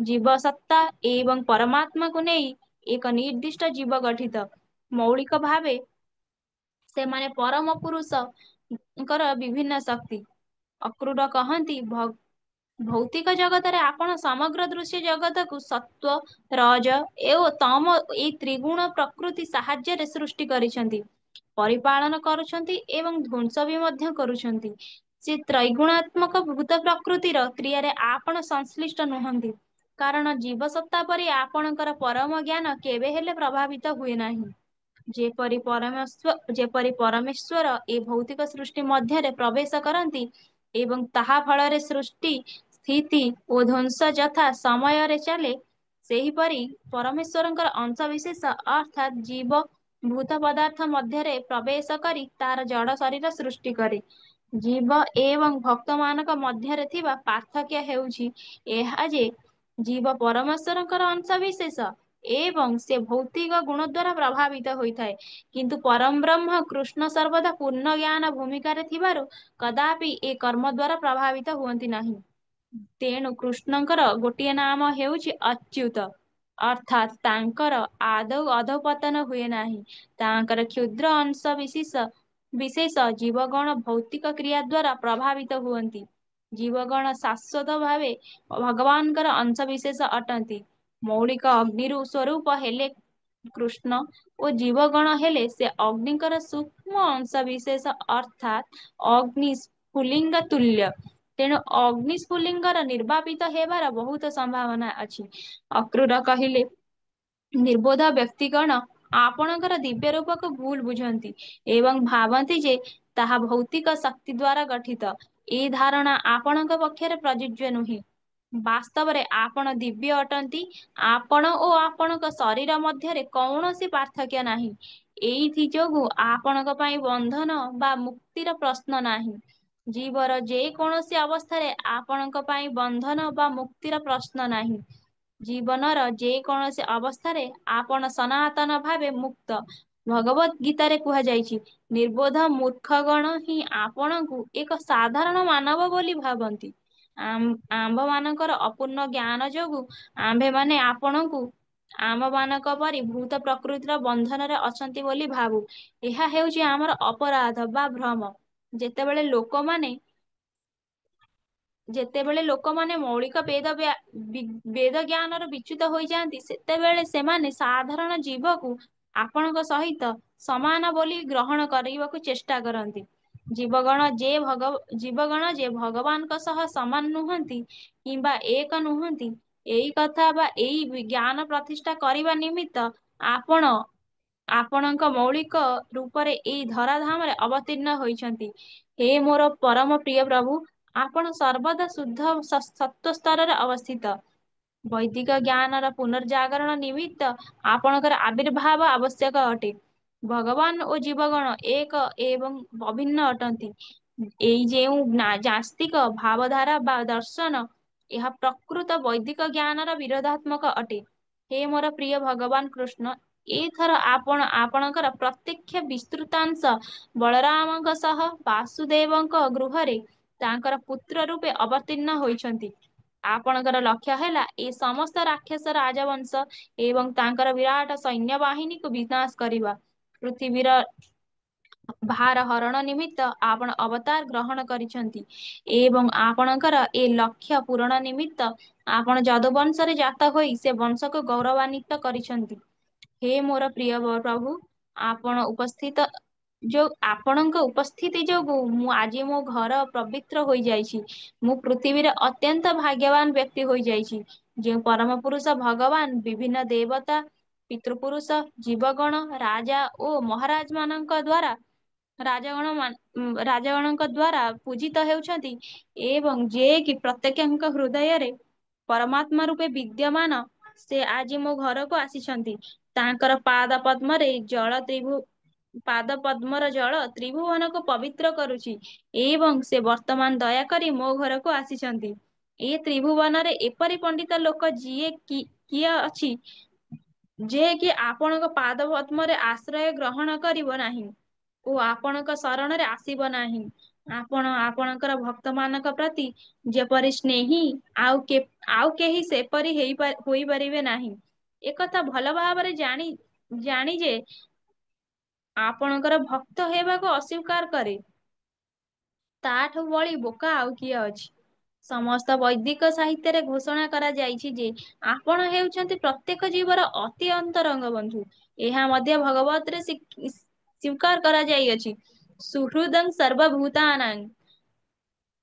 ଜୀବ ସତ୍ତା ଏବଂ ପରମାତ୍ମାକୁ ନେଇ ଏକ ନିର୍ଦ୍ଦିଷ୍ଟ ଜୀବ ଗଠିତ। ମୌଳିକ ଭାବେ ସେମାନେ ପରମ ପୁରୁଷଙ୍କର ବିଭିନ୍ନ ଶକ୍ତି। ଅକ୍ରୁର କହନ୍ତି, ଭୌତିକ ଜଗତରେ ଆପଣ ସମଗ୍ର ଦୃଶ୍ୟ ଜଗତକୁ ସତ୍ତ୍ୱ, ରଜ ଓ ତମ ଏଇ ତ୍ରିଗୁଣ ପ୍ରକୃତି ସାହାଯ୍ୟରେ ସୃଷ୍ଟି କରିଛନ୍ତି, ପରିପାଳନ କରୁଛନ୍ତି ଏବଂ ଧ୍ୱଂସ ବି ମଧ୍ୟ କରୁଛନ୍ତି। ସେ ତ୍ରୈଗୁଣାତ୍ମକ ଭୂତ ପ୍ରକୃତିର କ୍ରିୟାରେ ଆପଣ ସଂଶ୍ଳିଷ୍ଟ ନୁହନ୍ତି। କାରଣ ଜୀବସତ୍ତା ପରି ଆପଣଙ୍କର ପରମ ଜ୍ଞାନ କେବେ ହେଲେ ପ୍ରଭାବିତ ହୁଏ ନାହିଁ। ଯେପରି ପରମେଶ୍ୱର ଏ ଭୌତିକ ସୃଷ୍ଟି ମଧ୍ୟରେ ପ୍ରବେଶ କରନ୍ତି ଏବଂ ତାହା ଫଳରେ ସୃଷ୍ଟି, ସ୍ଥିତି ଓ ଧ୍ୱଂସ ଯଥା ସମୟରେ ଚାଲେ, ସେହିପରି ପରମେଶ୍ୱରଙ୍କର ଅଂଶବିଶେଷ ଅର୍ଥାତ୍ ଜୀବ ଭୂତ ପଦାର୍ଥ ମଧ୍ୟରେ ପ୍ରବେଶ କରି ତାର ଜଡ଼ ଶରୀର ସୃଷ୍ଟି କରେ। ଜୀବ ଏବଂ ଭକ୍ତମାନଙ୍କ ମଧ୍ୟରେ ଥିବା ପାର୍ଥକ୍ୟ ହେଉଛି ଏହା ଯେ ଜୀବ ପରମେଶ୍ୱରଙ୍କର ଅଂଶବିଶେଷ ଏବଂ ସେ ଭୌତିକ ଗୁଣ ଦ୍ୱାରା ପ୍ରଭାବିତ ହୋଇଥାଏ। କିନ୍ତୁ ପରଂବ୍ରହ୍ମ କୃଷ୍ଣ ସର୍ବଦା ପୂର୍ଣ୍ଣ ଜ୍ଞାନ ଭୂମିକାରେ ଥିବାରୁ କଦାପି ଏ କର୍ମ ଦ୍ୱାରା ପ୍ରଭାବିତ ହୁଅନ୍ତି ନାହିଁ। ତେଣୁ କୃଷ୍ଣଙ୍କର ଗୋଟିଏ ନାମ ହେଉଛି ଅଚ୍ୟୁତ, ଅର୍ଥାତ୍ ତାଙ୍କର ଆଦୌ ଅଧଃପତନ ହୁଏ ନାହିଁ। ତାଙ୍କର କ୍ଷୁଦ୍ର ଅଂଶ ବିଶେଷ ଜୀବଗଣ ଭୌତିକ କ୍ରିୟା ଦ୍ୱାରା ପ୍ରଭାବିତ ହୁଅନ୍ତି। ଜୀବଗଣ ଶାଶ୍ୱତ ଭାବେ ଭଗବାନଙ୍କର ଅଂଶବିଶେଷ ଅଟନ୍ତି। ମୌଳିକ ଅଗ୍ନିରୁ ସ୍ୱରୂପ ହେଲେ କୃଷ୍ଣ ଓ ଜୀବଗଣ ହେଲେ ସେ ଅଗ୍ନିଙ୍କର ସୂକ୍ଷ୍ମ ଅଂଶବିଶେଷ ଅର୍ଥାତ୍ ଅଗ୍ନି ସ୍ଫୁଲିଙ୍ଗ ତୁଲ୍ୟ। ତେଣୁ ଅଗ୍ନି ସ୍ଫୁଲିଙ୍ଗର ନିର୍ବାପିତ ହେବାର ବହୁତ ସମ୍ଭାବନା ଅଛି। ଅକ୍ରୁର କହିଲେ, ନିର୍ବୋଧ ବ୍ୟକ୍ତିଗଣ ଆପଣଙ୍କର ଦିବ୍ୟ ରୂପକୁ ଭୁଲ ବୁଝନ୍ତି ଏବଂ ଭାବନ୍ତି ଯେ ତାହା ଭୌତିକ ଶକ୍ତି ଦ୍ୱାରା ଗଠିତ। ଏ ଧାରଣା ଆପଣଙ୍କ ପକ୍ଷରେ ପ୍ରଯୁଜ୍ୟ ନୁହେଁ। ବାସ୍ତବରେ ଆପଣ ଦିବ୍ୟ ଅଟନ୍ତି। ଆପଣ ଓ ଆପଣଙ୍କ ଶରୀର ମଧ୍ୟରେ କୌଣସି ପାର୍ଥକ୍ୟ ନାହିଁ। ଏଇଥି ଯୋଗୁ ଆପଣଙ୍କ ପାଇଁ ବନ୍ଧନ ବା ମୁକ୍ତିର ପ୍ରଶ୍ନ ନାହିଁ। ଜୀବର ଯେ କୌଣସି ଅବସ୍ଥାରେ ଆପଣଙ୍କ ପାଇଁ ବନ୍ଧନ ବା ମୁକ୍ତିର ପ୍ରଶ୍ନ ନାହିଁ। ଜୀବନର ଯେ କୌଣସି ଅବସ୍ଥାରେ ଆପଣ ସନାତନ ଭାବେ ମୁକ୍ତ। ଭଗବଦ୍ ଗୀତାରେ କୁହାଯାଇଛି, ନିର୍ବୋଧ ମୂର୍ଖଗଣ ହିଁ ଆପଣଙ୍କୁ ଏକ ସାଧାରଣ ମାନବ ବୋଲି ଭାବନ୍ତି। ଆମ୍ଭମାନଙ୍କର ଅପୂର୍ଣ୍ଣ ଜ୍ଞାନ ଯୋଗୁ ଆମ୍ଭେମାନେ ଆପଣଙ୍କୁ ଆମମାନଙ୍କ ପରି ଭୂତ ପ୍ରକୃତିର ବନ୍ଧନରେ ଅଛନ୍ତି ବୋଲି ଭାବୁ। ଏହା ହେଉଛି ଆମର ଅପରାଧ ବା ଭ୍ରମ। ଯେତେବେଳେ ଲୋକମାନେ ମୌଳିକ ବେଦ ଜ୍ଞାନରୁ ବିଚ୍ୟୁତ ହୋଇଯାଆନ୍ତି, ସେତେବେଳେ ସେମାନେ ସାଧାରଣ ଜୀବକୁ ଆପଣଙ୍କ ସହିତ ସମାନ ବୋଲି ଗ୍ରହଣ କରିବାକୁ ଚେଷ୍ଟା କରନ୍ତି। ଜୀବଗଣ ଯେ ଭଗବାନଙ୍କ ସହ ସମାନ ନୁହନ୍ତି କିମ୍ବା ଏକ ନୁହନ୍ତି, ଏଇ କଥା ବା ଏଇ ଜ୍ଞାନ ପ୍ରତିଷ୍ଠା କରିବା ନିମିତ୍ତ ଆପଣ ଆପଣଙ୍କ ମୌଳିକ ରୂପରେ ଏଇ ଧରାଧାମରେ ଅବତୀର୍ଣ୍ଣ ହୋଇଛନ୍ତି। ହେ ମୋର ପରମ ପ୍ରିୟ ପ୍ରଭୁ, ଆପଣ ସର୍ବଦା ଶୁଦ୍ଧ ସତ୍ଵ ସ୍ତରରେ ଅବସ୍ଥିତ। ବୈଦିକ ଜ୍ଞାନର ପୁନର୍ଜାଗରଣ ନିମିତ୍ତ ଆପଣଙ୍କର ଆବିର୍ଭାବ ଆବଶ୍ୟକ ଅଟେ। ଭଗବାନ ଓ ଜୀବଗଣ ଏକ ଏବଂ ଅଭିନ୍ନ ଅଟନ୍ତି। ଏଇ ଯେଉଁ ନାସ୍ତିକ ଭାବଧାରା ବା ଦର୍ଶନ, ଏହା ପ୍ରକୃତ ବୈଦିକ ଜ୍ଞାନର ବିରୋଧାତ୍ମକ ଅଟେ। ହେ ମୋର ପ୍ରିୟ ଭଗବାନ କୃଷ୍ଣ, ଏଇଥର ଆପଣ ଆପଣଙ୍କର ପ୍ରତ୍ୟକ୍ଷ ବିସ୍ତୃତାଂଶ ବଳରାମଙ୍କ ସହ ବାସୁଦେବଙ୍କ ଗୃହରେ ତାଙ୍କର ପୁତ୍ର ରୂପେ ଅବତୀର୍ଣ୍ଣ ହୋଇଛନ୍ତି। ଆପଣଙ୍କର ଲକ୍ଷ୍ୟ ହେଲା ଏ ସମସ୍ତ ରାକ୍ଷସ ରାଜବଂଶ ଏବଂ ତାଙ୍କର ବିରାଟ ସୈନ୍ୟବାହିନୀକୁ ବିନାଶ କରିବା। ପୃଥିବୀର ଭାର ହରଣ ନିମିତ୍ତ ଆପଣ ଅବତାର ଗ୍ରହଣ କରିଛନ୍ତି ଏବଂ ଆପଣଙ୍କର ଏ ଲକ୍ଷ୍ୟ ପୂରଣ ନିମିତ୍ତ ଆପଣ ଯଦୁବଂଶରେ ଜାତ ହୋଇ ସେ ବଂଶକୁ ଗୌରବାନ୍ୱିତ କରିଛନ୍ତି। ହେ ମୋର ପ୍ରିୟ ପ୍ରଭୁ, ଆପଣ ଉପସ୍ଥିତ ଆପଣଙ୍କ ଉପସ୍ଥିତି ଯୋଗୁ ମୁଁ ଆଜି ମୋ ଘର ପବିତ୍ର ହୋଇଯାଇଛି। ମୁଁ ପୃଥିବୀରେ ଅତ୍ୟନ୍ତ ଭାଗ୍ୟବାନ ବ୍ୟକ୍ତି ହୋଇଯାଇଛି। ଯେଉଁ ପରମ ପୁରୁଷ ଭଗବାନ ବିଭିନ୍ନ ଦେବତା, ପିତୃପୁରୁଷ, ଜୀବଗଣ, ରାଜା ଓ ମହାରାଜ ମାନଙ୍କ ଦ୍ଵାରା ରାଜଗଣଙ୍କ ଦ୍ଵାରା ପୂଜିତ ହେଉଛନ୍ତି ଏବଂ ଯେ କି ପ୍ରତ୍ୟେକଙ୍କ ହୃଦୟରେ ପରମାତ୍ମା ରୂପେ ବିଦ୍ୟମାନ, ସେ ଆଜି ମୋ ଘରକୁ ଆସିଛନ୍ତି। ତାଙ୍କର ପାଦ ପଦ୍ମରେ ପାଦ ପଦ୍ମର ଜଳ ତ୍ରିଭୁବନକୁ ପବିତ୍ର କରୁଛି ଏବଂ ସେ ବର୍ତ୍ତମାନ ଦୟାକରି ମୋ ଘରକୁ ଆସିଛନ୍ତି। ଏ ତ୍ରିଭୁବନରେ ଏପରି ପଣ୍ଡିତ ଲୋକ କିଏ ଅଛି ଯେ କି ଆପଣଙ୍କ ପାଦ ପଦ୍ମରେ ଆଶ୍ରୟ ଗ୍ରହଣ କରିବ ନାହିଁ ଓ ଆପଣଙ୍କ ଶରଣରେ ଆସିବ ନାହିଁ। ଆପଣ ଆପଣଙ୍କର ଭକ୍ତ ମାନଙ୍କ ପ୍ରତି ଯେପରି ସ୍ନେହୀ ଆଉ କେହି ସେପରି ହୋଇପାରିବେ ନାହିଁ। ଏକଥା ଭଲ ଭାବରେ ଜାଣି ଯେ ଆପଣଙ୍କର ଭକ୍ତ ହେବାକୁ ଅସ୍ୱୀକାର କରେ, ତାଠୁ ବଳି ବୋକା ଆଉ କିଏ ଅଛି? ସମସ୍ତ ବୈଦିକ ସାହିତ୍ୟରେ ଘୋଷଣା କରାଯାଇଛି ଯେ ଆପଣ ହେଉଛନ୍ତି ପ୍ରତ୍ୟେକ ଜୀବର ଅତି ଅନ୍ତରଙ୍ଗ ବନ୍ଧୁ। ଏହା ମଧ୍ୟ ଭଗବତରେ ସ୍ୱୀକାର କରାଯାଇଅଛି। ସୁହୃଦଂ ସର୍ବଭୂତାନାଂ।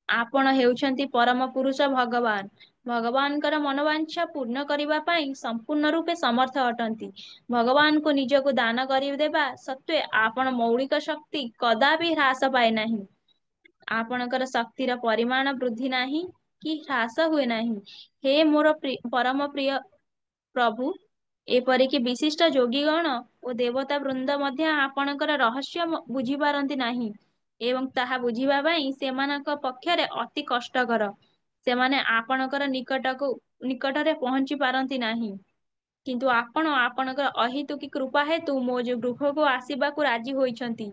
ଆପଣ ହେଉଛନ୍ତି ପରମ ପୁରୁଷ ଭଗବାନ। ଭଗବାନଙ୍କର ମନୋବାଞ୍ଛା ପୂର୍ଣ୍ଣ କରିବା ପାଇଁ ସମ୍ପୂର୍ଣ୍ଣ ରୂପେ ସମର୍ଥ ଅଟନ୍ତି। ଭଗବାନଙ୍କୁ ନିଜକୁ ଦାନ କରିଦେବା ସତ୍ତ୍ୱେ ଆପଣ ମୌଳିକ ଶକ୍ତି କଦାପି ହ୍ରାସ ପାଏ ନାହିଁ। ଆପଣଙ୍କର ଶକ୍ତିର ପରିମାଣ ବୃଦ୍ଧି ନାହିଁ କି ହ୍ରାସ ହୁଏ ନାହିଁ। ହେ ମୋର ପରମ ପ୍ରିୟ ପ୍ରଭୁ, ଏପରିକି ବିଶିଷ୍ଟ ଯୋଗୀଗଣ ଓ ଦେବତା ବୃନ୍ଦ ମଧ୍ୟ ଆପଣଙ୍କର ରହସ୍ୟ ବୁଝିପାରନ୍ତି ନାହିଁ ଏବଂ ତାହା ବୁଝିବା ପାଇଁ ସେମାନଙ୍କ ପକ୍ଷରେ ଅତି କଷ୍ଟକର। ସେମାନେ ଆପଣଙ୍କର ନିକଟରେ ପହଞ୍ଚି ପାରନ୍ତି ନାହିଁ। କିନ୍ତୁ ଆପଣ ଆପଣଙ୍କର ଅହେତୁକୀ କୃପା ହେତୁ ମୋ ଯୋଉ ଗୃହକୁ ଆସିବାକୁ ରାଜି ହୋଇଛନ୍ତି।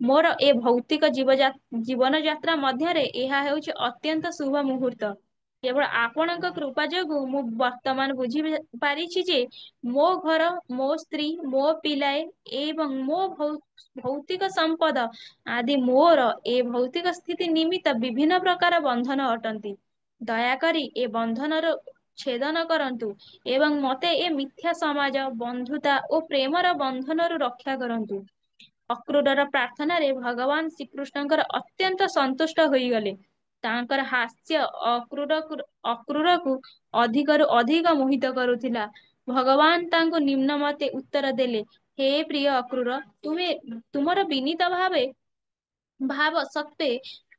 ମୋର ଏ ଭୌତିକ ଜୀବନ ଯାତ୍ରା ମଧ୍ୟରେ ଏହା ହେଉଛି ଅତ୍ୟନ୍ତ ଶୁଭ ମୁହୂର୍ତ୍ତ। କେବଳ ଆପଣଙ୍କ କୃପା ଯୋଗୁଁ ମୁଁ ବର୍ତ୍ତମାନ ବୁଝି ପାରିଛି ଯେ ମୋ ଘର, ମୋ ସ୍ତ୍ରୀ, ମୋ ପିଲାଏ ଏବଂ ମୋ ଭୌତିକ ସମ୍ପଦ ଆଦି ମୋର ଏ ଭୌତିକ ସ୍ଥିତି ନିମିତ୍ତ ବିଭିନ୍ନ ପ୍ରକାର ବନ୍ଧନ ଅଟନ୍ତି। ଦୟାକରି ଏ ବନ୍ଧନରୁ ଛେଦନ କରନ୍ତୁ ଏବଂ ମତେ ଏ ମିଥ୍ୟା ସମାଜ, ବନ୍ଧୁତା ଓ ପ୍ରେମର ବନ୍ଧନରୁ ରକ୍ଷା କରନ୍ତୁ। ଅକ୍ରୁରର ପ୍ରାର୍ଥନାରେ ଭଗବାନ ଶ୍ରୀକୃଷ୍ଣଙ୍କର ଅତ୍ୟନ୍ତ ସନ୍ତୁଷ୍ଟ ହୋଇଗଲେ। ତାଙ୍କର ହାସ୍ୟ ଅକ୍ରୁରକୁ ଅଧିକରୁ ଅଧିକ ମୋହିତ କରୁଥିଲା। ଭଗବାନ ତାଙ୍କୁ ନିମ୍ନ ମତେ ଉତ୍ତର ଦେଲେ, ହେ ପ୍ରିୟ ଅକ୍ରୁର, ତୁମର ବିନୀତ ଭାବ ସତ୍ତ୍ୱେ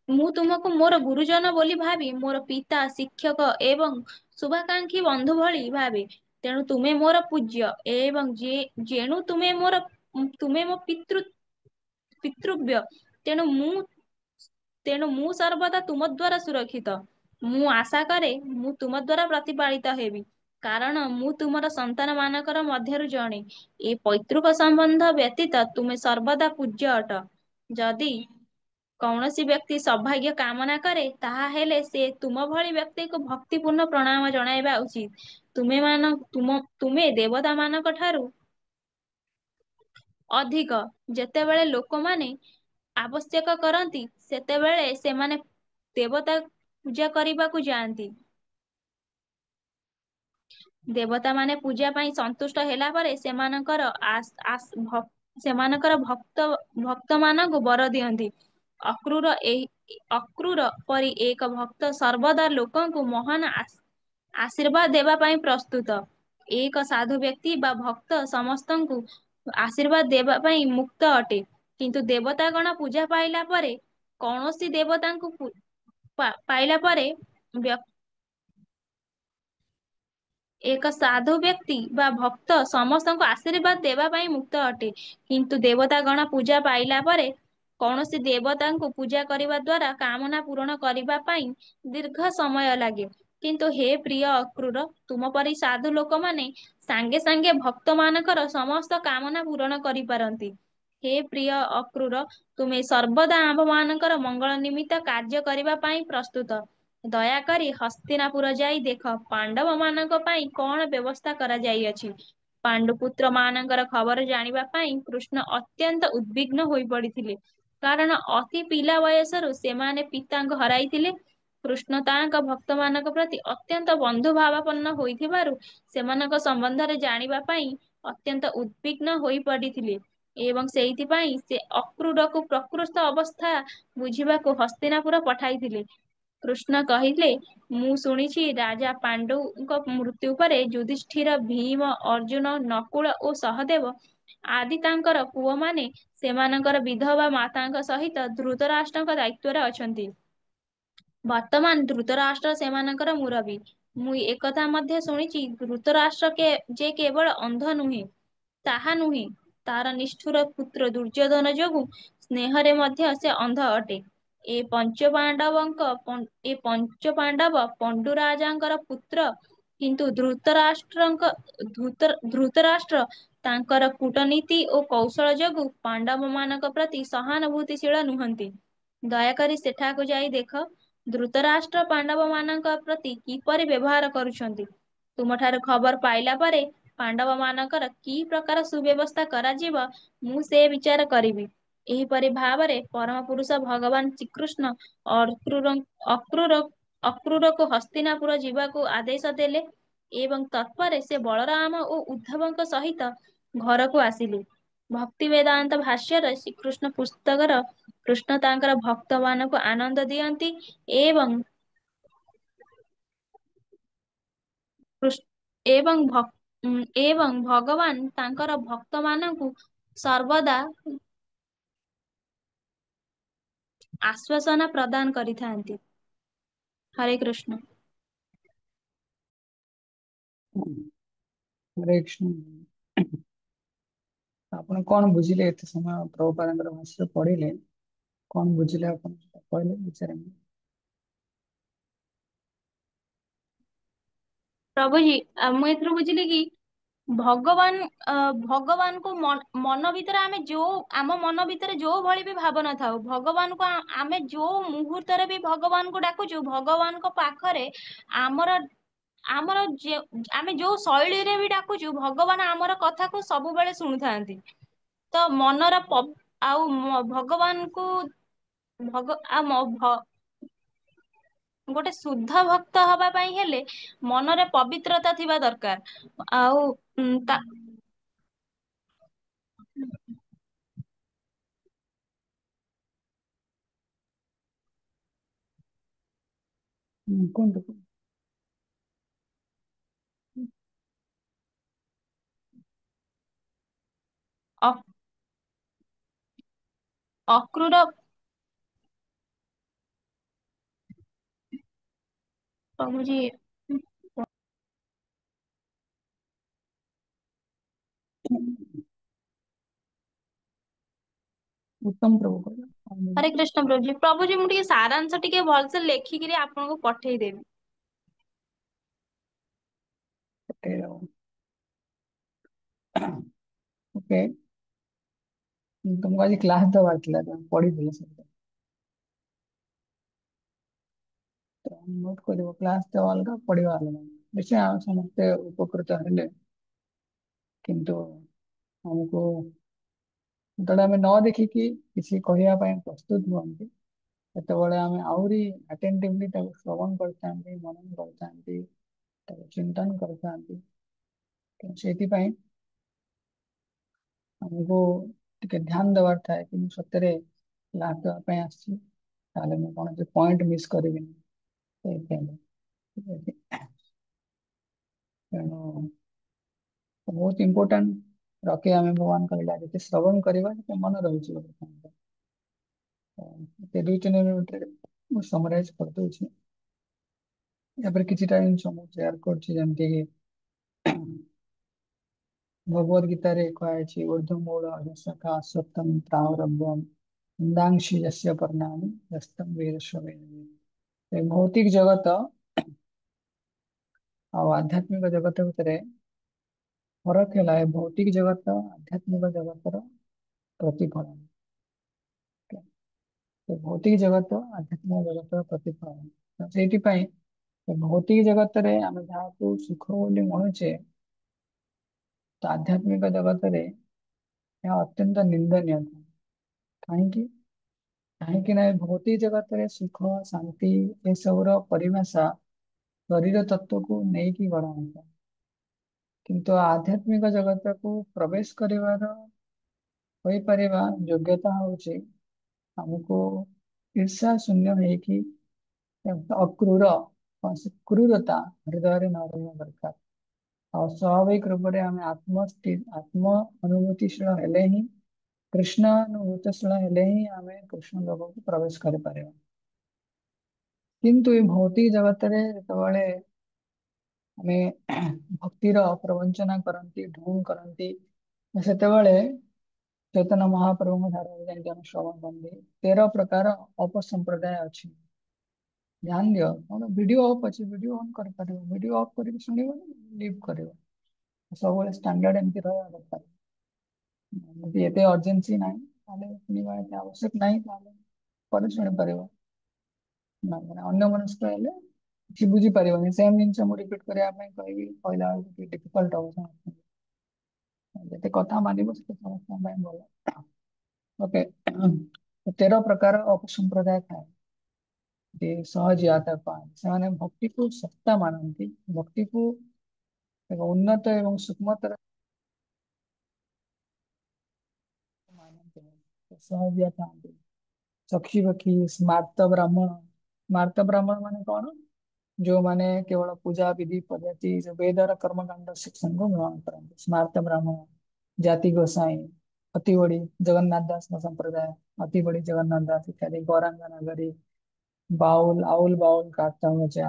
ମୁଁ ତୁମକୁ ମୋର ଗୁରୁଜନ ବୋଲି ଭାବି ମୋର ପିତା, ଶିକ୍ଷକ ଏବଂ ଶୁଭାକାଂକ୍ଷୀ ବନ୍ଧୁ ଭଳି ଭାବେ। ତେଣୁ ତୁମେ ମୋର ପୂଜ୍ୟ ଏବଂ ତୁମେ ମୋ ପିତୃବ୍ୟ। ତେଣୁ ମୁଁ ସର୍ବଦା ତୁମ ଦ୍ୱାରା ସୁରକ୍ଷିତ। ମୁଁ ଆଶା କରେ ମୁଁ ତୁମ ଦ୍ୱାରା ପ୍ରତିପାଳିତ ହେବି। କାରଣ ମୁଁ ତୁମର ସନ୍ତାନ ମାନଙ୍କର ମଧ୍ୟରୁ ଜଣେ। ଏ ପୈତୃକ ସମ୍ବନ୍ଧ ବ୍ୟତୀତ ତୁମେ ସର୍ବଦା ପୂଜ୍ୟ ଅଟ। ଯଦି କୌଣସି ବ୍ୟକ୍ତି ସୌଭାଗ୍ୟ କାମନା କରେ, ତାହା ହେଲେ ସେ ତୁମ ଭଳି ବ୍ୟକ୍ତିକୁ ଭକ୍ତିପୂର୍ଣ୍ଣ ପ୍ରଣାମ ଜଣାଇବା ଉଚିତ। ତୁମେ ଦେବତା ମାନଙ୍କ ଠାରୁ ଅଧିକ। ଯେତେବେଳେ ଲୋକମାନେ ଆବଶ୍ୟକ କରନ୍ତି, ସେତେବେଳେ ସେମାନେ ଦେବତା ପୂଜା କରିବାକୁ ଯାଆନ୍ତି। ଦେବତାମାନେ ପୂଜା ପାଇଁ ସନ୍ତୁଷ୍ଟ ହେଲା ପରେ ସେମାନଙ୍କର ଭକ୍ତ ମାନଙ୍କୁ ବର ଦିଅନ୍ତି। ଅକ୍ରୁର ପରି ଏକ ଭକ୍ତ ସର୍ବଦା ଲୋକଙ୍କୁ ମହାନ आशीर्वाद देवा ପାଇଁ ପ୍ରସ୍ତୁତ। ଏକ ସାଧୁ ବ୍ୟକ୍ତି ବା ଭକ୍ତ ସମସ୍ତଙ୍କୁ ଆଶୀର୍ବାଦ ଦେବା ପାଇଁ ମୁକ୍ତ ଅଟେ। କିନ୍ତୁ ଦେବତାଗଣ ପୂଜା ପାଇଲା ପରେ କୌଣସି ଦେବତାଙ୍କୁ ପାଇଲା ପରେ ଏକ ସାଧୁ ବ୍ୟକ୍ତି ବା ଭକ୍ତ ସମସ୍ତଙ୍କୁ ଆଶୀର୍ବାଦ ଦେବା ପାଇଁ ମୁକ୍ତ ଅଟେ। କିନ୍ତୁ ଦେବତାଗଣ ପୂଜା ପାଇଲା ପରେ କୌଣସି ଦେବତାଙ୍କୁ ପୂଜା କରିବା ଦ୍ୱାରା କାମନା ପୂରଣ କରିବା ପାଇଁ ଦୀର୍ଘ ସମୟ ଲାଗେ। କିନ୍ତୁ ହେ ପ୍ରିୟ ଅକ୍ରୁର, ତୁମ ପରି ସାଧୁ ଲୋକମାନେ ସାଙ୍ଗେ ସାଙ୍ଗେ ଭକ୍ତମାନଙ୍କର ସମସ୍ତ କାମନା ପୂରଣ କରିପାରନ୍ତି। ହେ ପ୍ରିୟ ଅକ୍ରୁର, ତୁମେ ସର୍ବଦା ଆମ୍ଭମାନଙ୍କର ମଙ୍ଗଳ ନିମିତ୍ତ କାର୍ଯ୍ୟ କରିବା ପାଇଁ ପ୍ରସ୍ତୁତ। ଦୟାକରି ହସ୍ତିନାପୁର ଯାଇ ଦେଖ, ପାଣ୍ଡବମାନଙ୍କ ପାଇଁ କଣ ବ୍ୟବସ୍ଥା କରାଯାଇଅଛି। ପାଣ୍ଡୁପୁତ୍ର ମାନଙ୍କର ଖବର ଜାଣିବା ପାଇଁ କୃଷ୍ଣ ଅତ୍ୟନ୍ତ ଉଦ୍ବିଗ୍ନ ହୋଇପଡ଼ିଥିଲେ। କାରଣ ଅତି ପିଲା ବୟସରୁ ସେମାନେ ପିତାଙ୍କୁ ହରାଇଥିଲେ। କୃଷ୍ଣ ତାଙ୍କ ଭକ୍ତମାନଙ୍କ ପ୍ରତି ଅତ୍ୟନ୍ତ ବନ୍ଧୁଭାବାପନ୍ନ ହୋଇଥିବାରୁ ସେମାନଙ୍କ ସମ୍ବନ୍ଧରେ ଜାଣିବା ପାଇଁ ଅତ୍ୟନ୍ତ ଉଦ୍ବିଗ୍ନ ହୋଇପଡ଼ିଥିଲେ ଏବଂ ସେଇଥିପାଇଁ ସେ ଅକ୍ରୁରକୁ ପ୍ରକୃତ ଅବସ୍ଥା ବୁଝିବାକୁ ହସ୍ତିନାପୁର ପଠାଇଥିଲେ। କୃଷ୍ଣ କହିଲେ, ମୁଁ ଶୁଣିଛି ରାଜା ପାଣ୍ଡୁଙ୍କ ମୃତ୍ୟୁ ପରେ ଯୁଧିଷ୍ଠିର, ଭୀମ, ଅର୍ଜୁନ, ନକୁଳ ଓ ସହଦେବ ଆଦି ତାଙ୍କର ପୁଅମାନେ ସେମାନଙ୍କର ବିଧବା ମାତାଙ୍କ ସହିତ ଧୃତରାଷ୍ଟ୍ରଙ୍କ ଦାୟିତ୍ୱରେ ଅଛନ୍ତି। ବର୍ତ୍ତମାନ ଧୃତରାଷ୍ଟ୍ର ସେମାନଙ୍କର ମୁରବୀ। ମୁଁ ଏକଥା ମଧ୍ୟ ଶୁଣିଛି ଧୃତରାଷ୍ଟ୍ର ଯେ କେବଳ ଅନ୍ଧ ନୁହେଁ, ତାହା ନୁହେଁ, ତାର ନିଷ୍ଠୁର ପୁତ୍ର ଦୁର୍ଯ୍ୟୋଧନ ଯୋଗୁଁ ସ୍ନେହରେ ମଧ୍ୟ ସେ ଅନ୍ଧ ଅଟେ। ଏ ପଞ୍ଚ ପାଣ୍ଡବ ପଣ୍ଡୁରାଜାଙ୍କର ପୁତ୍ର। କିନ୍ତୁ ଧୃତରାଷ୍ଟ୍ର ତାଙ୍କର କୂଟନୀତି ଓ କୌଶଳ ଯୋଗୁଁ ପାଣ୍ଡବମାନଙ୍କ ପ୍ରତି ସହାନୁଭୂତିଶୀଳ ନୁହନ୍ତି। ଦୟାକରି ସେଠାକୁ ଯାଇ ଦେଖ, ଧୃତରାଷ୍ଟ୍ର ପାଣ୍ଡବମାନଙ୍କ ପ୍ରତି କିପରି ବ୍ୟବହାର କରୁଛନ୍ତି। ତୁମଠାରୁ ଖବର ପାଇଲା ପରେ ପାଣ୍ଡବମାନଙ୍କର କି ପ୍ରକାର ସୁବ୍ୟବସ୍ଥା କରାଯିବ, ମୁଁ ସେ ବିଚାର କରିବି। ଏହିପରି ଭାବରେ ପରମ ପୁରୁଷ ଭଗବାନ ଶ୍ରୀକୃଷ୍ଣ ଅକ୍ରୁରକୁ ହସ୍ତିନାପୁର ଯିବାକୁ ଆଦେଶ ଦେଲେ ଏବଂ ତତ୍ପରେ ସେ ବଳରାମ ଓ ଉଦ୍ଧବଙ୍କ ସହିତ ଘରକୁ ଆସିଲେ। ଭକ୍ତି ବେଦାନ୍ତ ଭାଷ୍ୟରେ ଶ୍ରୀକୃଷ୍ଣ ପୁସ୍ତକର କୃଷ୍ଣ ତାଙ୍କର ଭକ୍ତମାନଙ୍କୁ ଆନନ୍ଦ ଦିଅନ୍ତି ଏବଂ ଏବଂ ଭଗବାନ ତାଙ୍କର ଭକ୍ତମାନଙ୍କୁ ସର୍ବଦା ଆଶ୍ୱାସନା ପ୍ରଦାନ କରିଥାନ୍ତି। ହରେ କୃଷ୍ଣ। ହରେ କୃଷ୍ଣ। ଆପଣ କଣ ବୁଝିଲେ ଏତେ ସମୟ ପ୍ରଭୁପାଦଙ୍କର ଭାଷ୍ୟ ପଢିଲେ? କଣ ବୁଝିଲେ ଆପଣ କହିଲେ ବିଚାର? ପ୍ରଭୁଜୀ, ମୁଁ ଏଥିରୁ ବୁଝିଲି କି ଭଗବାନଙ୍କୁ ମନ ଭିତରେ ଆମ ମନ ଭିତରେ ଯୋଉ ଭଳି ବି ଭାବନା ଥାଉ, ଭଗବାନଙ୍କୁ ଆମେ ଯୋଉ ମୁହୂର୍ତ୍ତରେ ବି ଭଗବାନଙ୍କୁ ଡାକୁଛୁ, ଭଗବାନଙ୍କ ପାଖରେ ଆମର ଆମର ଆମେ ଯୋଉ ଶୈଳୀରେ ବି ଡାକୁଛୁ, ଭଗବାନ ଆମର କଥାକୁ ସବୁବେଳେ ଶୁଣୁଥାନ୍ତି। ତ ଆଉ ଭଗବାନଙ୍କୁ ଗୋଟେ ଶୁଦ୍ଧ ଭକ୍ତ ହବା ପାଇଁ ହେଲେ ମନରେ ପବିତ୍ରତା ଥିବା ଦରକାର। ଆଉ ତା କୁହନ୍ତୁ। ଅ- ଅକ୍ରୁର ପ୍ରଭୁଜୀ, ଉତ୍ତମ ପ୍ରଭୁ କହିଲେ। ହରେ କୃଷ୍ଣ ପ୍ରଭୁଜୀ। ପ୍ରଭୁଜୀ, ମୁଁ ଟିକେ ସାରାଂଶ ଟିକେ ଭଲସେ ଲେଖିକିରି ଆପଣଙ୍କୁ ପଠେଇଦେବି। ଓକେ, ତୁମକୁ ଆଜି କ୍ଲାସ ଦେବାର ଥିଲା, ତମେ ପଢିଥିଲ ସବୁ। ନୋଟ କରିବ, କ୍ଲାସ ଦେବା ଅଲଗା, ପଢିବା ଅଲଗା। ନିଶ୍ଚୟ ଆମେ ସମସ୍ତେ ଉପକୃତ ହେଲେ, କିନ୍ତୁ ଆମକୁ ଯେତେବେଳେ ଆମେ ନ ଦେଖିକି କିଛି କହିବା ପାଇଁ ପ୍ରସ୍ତୁତ ହୁଅନ୍ତି, ସେତେବେଳେ ଆମେ ଆହୁରି ଆଟେଣ୍ଟିଭଲି ତାକୁ ଶ୍ରବଣ କରିଥାନ୍ତି, ମନନ କରିଥାନ୍ତି, ତାକୁ ଚିନ୍ତନ କରିଥାନ୍ତି। ସେଥିପାଇଁ ଆମକୁ ଟିକେ ଧ୍ୟାନ ଦେବାର ଥାଏ କି ମୁଁ ସତରେ କ୍ଲାସ ଦେବା ପାଇଁ ଆସିଛି, ତାହେଲେ ମୁଁ କୌଣସି ପଏଣ୍ଟ ମିସ୍ କରିବିନି। ସେଇଥିପାଇଁ। ଠିକ ଅଛି। ତେଣୁ ବହୁତ ଇମ୍पोର୍ଟାଣ୍ଟ ରଖି ଆମେ ଭଗବାନ କହିଲା ଯେତେ ଶ୍ରବଣ କରିବା ସେତେ ମନେ ରହିଯିବ। ଏ 2-3 ମିନିଟରେ ମୁଁ ସମରାଇଜ କରିଦଉଛି। ଏହାପରେ କିଛିଟା ଜିନିଷ ମୁଁ ସେୟାର କରୁଛି, ଯେମିତି କି ଭଗବଦ ଗୀତାରେ କୁହାଯାଇଛି ଊର୍ଧ୍ୱମୂଳ ଅଧଶାଖା ଅଶ୍ୱତ୍ଥଂ ପ୍ରାହୁରଭ୍ୟମ୍ ଛନ୍ଦାଂଶି ଯସ୍ୟ ପର୍ଣ୍ଣାନି ଯସ୍ତଂ ବେଦସ୍ୟ ବେଦ। ଏ ଭୌତିକ ଜଗତ ଆଉ ଆଧ୍ୟାତ୍ମିକ ଜଗତ ଭିତରେ ଫରକ ହେଲା ଏ ଭୌତିକ ଜଗତ ଆଧ୍ୟାତ୍ମିକ ଜଗତର ପ୍ରତିଫଳନ। ଏ ଭୌତିକ ଜଗତ ଆଧ୍ୟାତ୍ମିକ ଜଗତର ପ୍ରତିଫଳନ। ତ ସେଇଥିପାଇଁ ଏ ଭୌତିକ ଜଗତରେ ଆମେ ଯାହାକୁ ସୁଖ ବୋଲି ମଣୁଛେ, ତ ଆଧ୍ୟାତ୍ମିକ ଜଗତରେ ଏହା ଅତ୍ୟନ୍ତ ନିନ୍ଦନୀୟ। କାହିଁକି? କାହିଁକି ନା ଏ ଭୌତିକ ଜଗତରେ ସୁଖ ଶାନ୍ତି ଏସବୁର ପରିଭାଷା ଶରୀର ତତ୍ଵକୁ ନେଇକି ଗଢ଼ା ହେଇଥାଏ। କିନ୍ତୁ ଆଧ୍ୟାତ୍ମିକ ଜଗତକୁ ପ୍ରବେଶ କରିବାର ହୋଇପାରିବା ଯୋଗ୍ୟତା ହଉଛି ଆମକୁ ଈର୍ଷା ଶୂନ୍ୟ ହେଇକି ଅକ୍ରୂର କ୍ରୂରତା ହୃଦୟରେ ନ ରହିବା ଦରକାର। ଆଉ ସ୍ୱାଭାବିକ ରୂପରେ ଆମେ ଆତ୍ମ ଅନୁଭୂତିଶୀଳ ହେଲେ ହିଁ, କୃଷ୍ଣ ଅନୁଭୂତିଶୀଳ ହେଲେ ହିଁ ଆମେ କୃଷ୍ଣ ଲୋକକୁ ପ୍ରବେଶ କରିପାରିବା। କିନ୍ତୁ ଏ ଭୌତିକ ଜଗତରେ ଯେତେବେଳେ ଆମେ ଭକ୍ତିର ପ୍ରବଞ୍ଚନା କରନ୍ତି, ଢୁଂ କରନ୍ତି, ସେତେବେଳେ ଚୈତନ୍ୟ ମହାପ୍ରଭୁଙ୍କ ଠାରୁ ଯେମିତି ଆମେ ଶ୍ରବଣ କରନ୍ତି 13 ପ୍ରକାର ଅପସମ୍ପ୍ରଦାୟ ଅଛି। ଧ୍ୟାନ ଦିଅ, କଣ ଭିଡିଓ ଅଫ୍ ଅଛି, ଭିଡିଓ ଅନ୍ କରିପାରିବ, ଭିଡିଓ ଅଫ୍ କରିକି ଶୁଣିବନି, ଲିଭ୍ କରିବ। ସବୁବେଳେ ଷ୍ଟାଣ୍ଡାର୍ଡ ଏମିତି ରହିବା ଦରକାର। ଯଦି ଏତେ ଅର୍ଜେନ୍ସି ନାହିଁ ତାହେଲେ ଶୁଣିବା ଏତେ ଆବଶ୍ୟକ ନାହିଁ, ତାହେଲେ ପରେ ଶୁଣିପାରିବ। ମାନେ ଅନ୍ୟ ମନସ୍କ ହେଲେ କିଛି ବୁଝିପାରିବନି, ସେମ୍ ଜିନିଷ ମୁଁ ରିପିଟ କରିବା ପାଇଁ କହିବି, କହିଲା ବେଳକୁ ଟିକେ ଡିଫିକଲ୍ଟ ହବ ସମସ୍ତଙ୍କୁ। ଯେତେ କଥା ମାନିବ ସେତେ ସମସ୍ତଙ୍କ ପାଇଁ ଭଲ। ଓକେ। 13 ପ୍ରକାର ଅପସମ୍ପ୍ରଦାୟ ଥାଏ। ସହଜିଆତା ପାଆନ୍ତି, ସେମାନେ ଭକ୍ତିକୁ ସତ୍ତା ମାନନ୍ତି, ଭକ୍ତିକୁ ଏକ ଉନ୍ନତ ଏବଂ ସୂକ୍ଷ୍ମତର ମାନନ୍ତି ନାହିଁ। ସହଜିଆ ଥାନ୍ତି। ଚକ୍ଷି ବକ୍ଷି ସ୍ମାର୍ତ ବ୍ରାହ୍ମଣ। ସ୍ମାର୍ତ ବ୍ରାହ୍ମଣ ମାନେ କଣ? ଯୋଉମାନେ କେବଳ ପୂଜା ବିଧି ପଦ୍ଧତି ବେଦର କର୍ମକାଣ୍ଡ ଶିକ୍ଷାକୁ ଗ୍ରହଣ କରନ୍ତି, ସ୍ମାର୍ତ ବ୍ରାହ୍ମଣ। ଜାତି ଗୋସାଇଁ, ଅତି ବଡି ଜଗନ୍ନାଥ ଦାସ ସମ୍ପ୍ରଦାୟ, ଅତି ବଡି ଜଗନ୍ନାଥ ଦାସ ଇତ୍ୟାଦି, ଗୌରାଙ୍ଗ ନଗରୀ, ବାଉଲ ଆଉଲ ବାଉଲ କାର୍ତ୍ତା ଭଜା,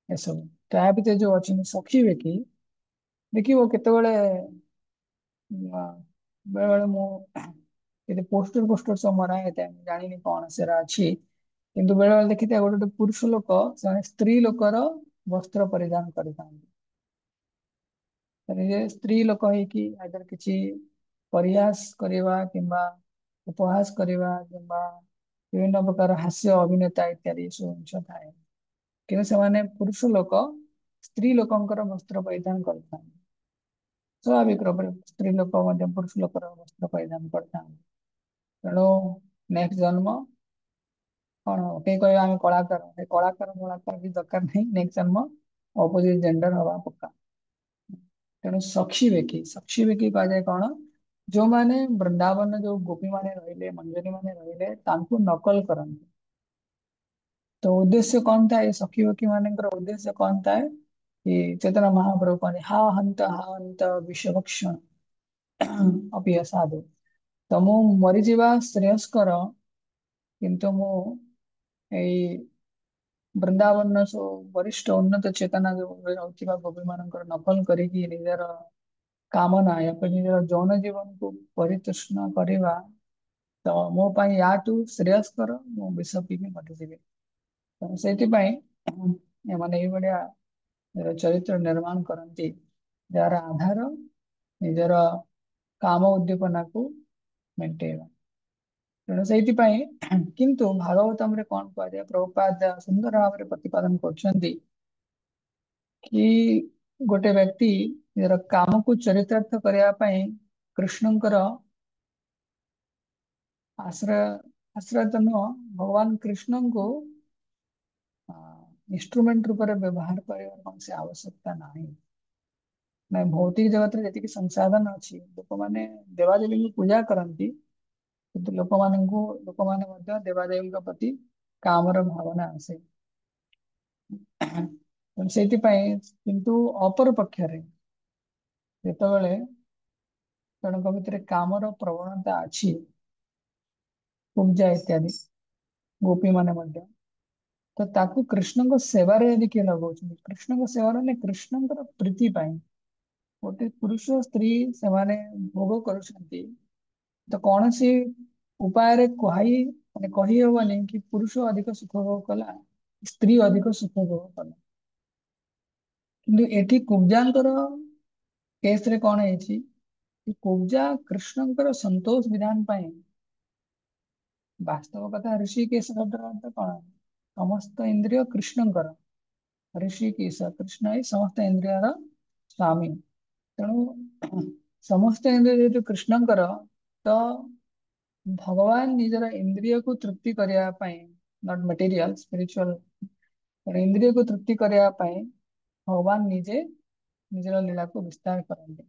ଏସବୁ। ତା ଭିତରେ ଯୋଉ ଅଛନ୍ତି ସଖୀ ବେଖୀ, ଦେଖିବ କେତେବେଳେ ବେଳେ ବେଳେ ମୁଁ ଯଦି ପୋଷ୍ଟର ସବୁ ମରା ହେଇଥାଏ, ମୁଁ ଜାଣିନି କଣ ସେରା ଅଛି, କିନ୍ତୁ ବେଳେ ବେଳେ ଦେଖିଥାଏ ଗୋଟେ ଗୋଟେ ପୁରୁଷ ଲୋକ ସେମାନେ ସ୍ତ୍ରୀ ଲୋକର ବସ୍ତ୍ର ପରିଧାନ କରିଥାନ୍ତି। ଯେ ସ୍ତ୍ରୀ ଲୋକ ହେଇକି ଆଇଦର କିଛି ପରିହାସ କରିବା କିମ୍ବା ଉପହାସ କରିବା କିମ୍ବା ବିଭିନ୍ନ ପ୍ରକାର ହାସ୍ୟ ଅଭିନେତା ଇତ୍ୟାଦି ସବୁ ଜିନିଷ ଥାଏ, କିନ୍ତୁ ସେମାନେ ପୁରୁଷ ଲୋକ ସ୍ତ୍ରୀ ଲୋକଙ୍କର ବସ୍ତ୍ର ପରିଧାନ କରିଥାନ୍ତି। ସ୍ୱାଭାବିକ ରୂପରେ ସ୍ତ୍ରୀ ଲୋକ ମଧ୍ୟ ପୁରୁଷ ଲୋକର ବସ୍ତ୍ର ପରିଧାନ କରିଥାନ୍ତି। ତେଣୁ ନେକ୍ସଟ ଜନ୍ମ କଣ ହବ? କେହି କହିବେ ଆମେ କଳାକାର, ସେ କଳାକାର କଳାକାର ବି ଦରକାର ନାହିଁ, ନେକ୍ସଟ ଜନ୍ମ ଅପୋଜିଟ ଜେଣ୍ଡର ହବା ପକ୍କା। ତେଣୁ ସଖୀ ବେକି କୁହାଯାଏ କଣ? ଯୋଉମାନେ ବୃନ୍ଦାବନ ଯୋଉ ଗୋପୀ ମାନେ ରହିଲେ, ମଞ୍ଜରୀ ମାନେ ରହିଲେ, ତାଙ୍କୁ ନକଲ କରନ୍ତି। ତ ଉଦ୍ଦେଶ୍ୟ କଣ ଥାଏ ସଖୀ ବଖୀ ମାନଙ୍କର ଉଦ୍ଦେଶ୍ୟ କଣ ଥାଏ? କି ଚେତନ ମହାପ୍ରଭୁ କହନ୍ତି ha hanta ବିଷଭକ୍ଷଣ ଅପି ସାଧୁ। ତ ମୁଁ ମରିଯିବା ଶ୍ରେୟସ୍କର, କିନ୍ତୁ ମୁଁ ଏଇ ବୃନ୍ଦାବନ ସବୁ ବରିଷ୍ଠ ଉନ୍ନତ ଚେତନା ଯୋଉ ରହୁଥିବା ଗୋପୀ ମାନଙ୍କର ନକଲ କରିକି ନିଜର କାମନା ନିଜର ଯୌନ ଜୀବନକୁ ପରିତୃଷ୍ଣ କରିବା, ତ ମୋ ପାଇଁ ୟାଠୁ ଶ୍ରେୟସ୍କର ମୁଁ ବିଷ ପିଇକି ମରିଯିବି। ତେଣୁ ସେଇଥିପାଇଁ ଏମାନେ ଏଇଭଳିଆ ଚରିତ୍ର ନିର୍ମାଣ କରନ୍ତି, ଯାହାର ଆଧାର ନିଜର କାମ ଉଦ୍ଦୀପନାକୁ ମେଣ୍ଟେଇବା। ତେଣୁ ସେଇଥିପାଇଁ କିନ୍ତୁ ଭାଗବତମରେ କଣ କୁହାଯାଏ, ପ୍ରଭୁପାଦ ସୁନ୍ଦର ଭାବରେ ପ୍ରତିପାଦନ କରୁଛନ୍ତି କି ଗୋଟେ ବ୍ୟକ୍ତି ନିଜର କାମକୁ ଚରିତାର୍ଥ କରିବା ପାଇଁ କୃଷ୍ଣଙ୍କର ଆଶ୍ରୟ ଆଶ୍ରୟ ତ ନୁହଁ, ଭଗବାନ କୃଷ୍ଣଙ୍କୁ ଇନଷ୍ଟ୍ରୁମେଣ୍ଟ ରୂପରେ ବ୍ୟବହାର କରିବାର କୌଣସି ଆବଶ୍ୟକତା ନାହିଁ। ନାଇଁ, ଭୌତିକ ଜଗତରେ ଯେତିକି ସଂସାଧନ ଅଛି, ଲୋକମାନେ ଦେବାଦେବୀଙ୍କୁ ପୂଜା କରନ୍ତି, କିନ୍ତୁ ଲୋକମାନେ ମଧ୍ୟ ଦେବାଦେବୀଙ୍କ ପ୍ରତି କାମର ଭାବନା ଆସେ। ସେଇଥିପାଇଁ କିନ୍ତୁ ଅପର ପକ୍ଷରେ ଯେତେବେଳେ ଜଣଙ୍କ ଭିତରେ କାମର ପ୍ରବଣତା ଅଛି, ପୂଜା ଇତ୍ୟାଦି, ଗୋପୀ ମାନେ ମଧ୍ୟ, ତ ତାକୁ କୃଷ୍ଣଙ୍କ ସେବାରେ ଯଦି କିଏ ଲଗାଉଛନ୍ତି, କୃଷ୍ଣଙ୍କ ସେବାରେ ମାନେ କୃଷ୍ଣଙ୍କର ପ୍ରୀତି ପାଇଁ ଗୋଟେ ପୁରୁଷ ସ୍ତ୍ରୀ ସେମାନେ ଭୋଗ କରୁଛନ୍ତି, ତ କୌଣସି ଉପାୟରେ କହି ହବନି କି ପୁରୁଷ ଅଧିକ ସୁଖ ଭୋଗ କଲା, ସ୍ତ୍ରୀ ଅଧିକ ସୁଖ ଭୋଗ କଲା। କିନ୍ତୁ ଏଠି କୁବ୍ଜାଙ୍କର କେସରେ କଣ ହେଇଛି, କି କୁବ୍ଜା କୃଷ୍ଣଙ୍କର ସନ୍ତୋଷ ବିଧାନ ପାଇଁ, ବାସ୍ତବ କଥା ଋଷିକେଶ ଶବ୍ଦର ଅର୍ଥ କଣ, ସମସ୍ତ ଇନ୍ଦ୍ରିୟ କୃଷ୍ଣଙ୍କର, ଋଷିକେଶ କୃଷ୍ଣ ହିଁ ସମସ୍ତ ଇନ୍ଦ୍ରିୟର ସ୍ୱାମୀ। ତେଣୁ ସମସ୍ତ ଇନ୍ଦ୍ରିୟ ଯେହେତୁ କୃଷ୍ଣଙ୍କର, ତ ଭଗବାନ ନିଜର ଇନ୍ଦ୍ରିୟକୁ ତୃପ୍ତି କରିବା ପାଇଁ, ନଟ୍ ମେଟେରିଆଲ ସ୍ପିରିଚୁଆଲ, ଇନ୍ଦ୍ରିୟକୁ ତୃପ୍ତି କରିବା ପାଇଁ ଭଗବାନ ନିଜେ ନିଜର ଲୀଳାକୁ ବିସ୍ତାର କରନ୍ତି।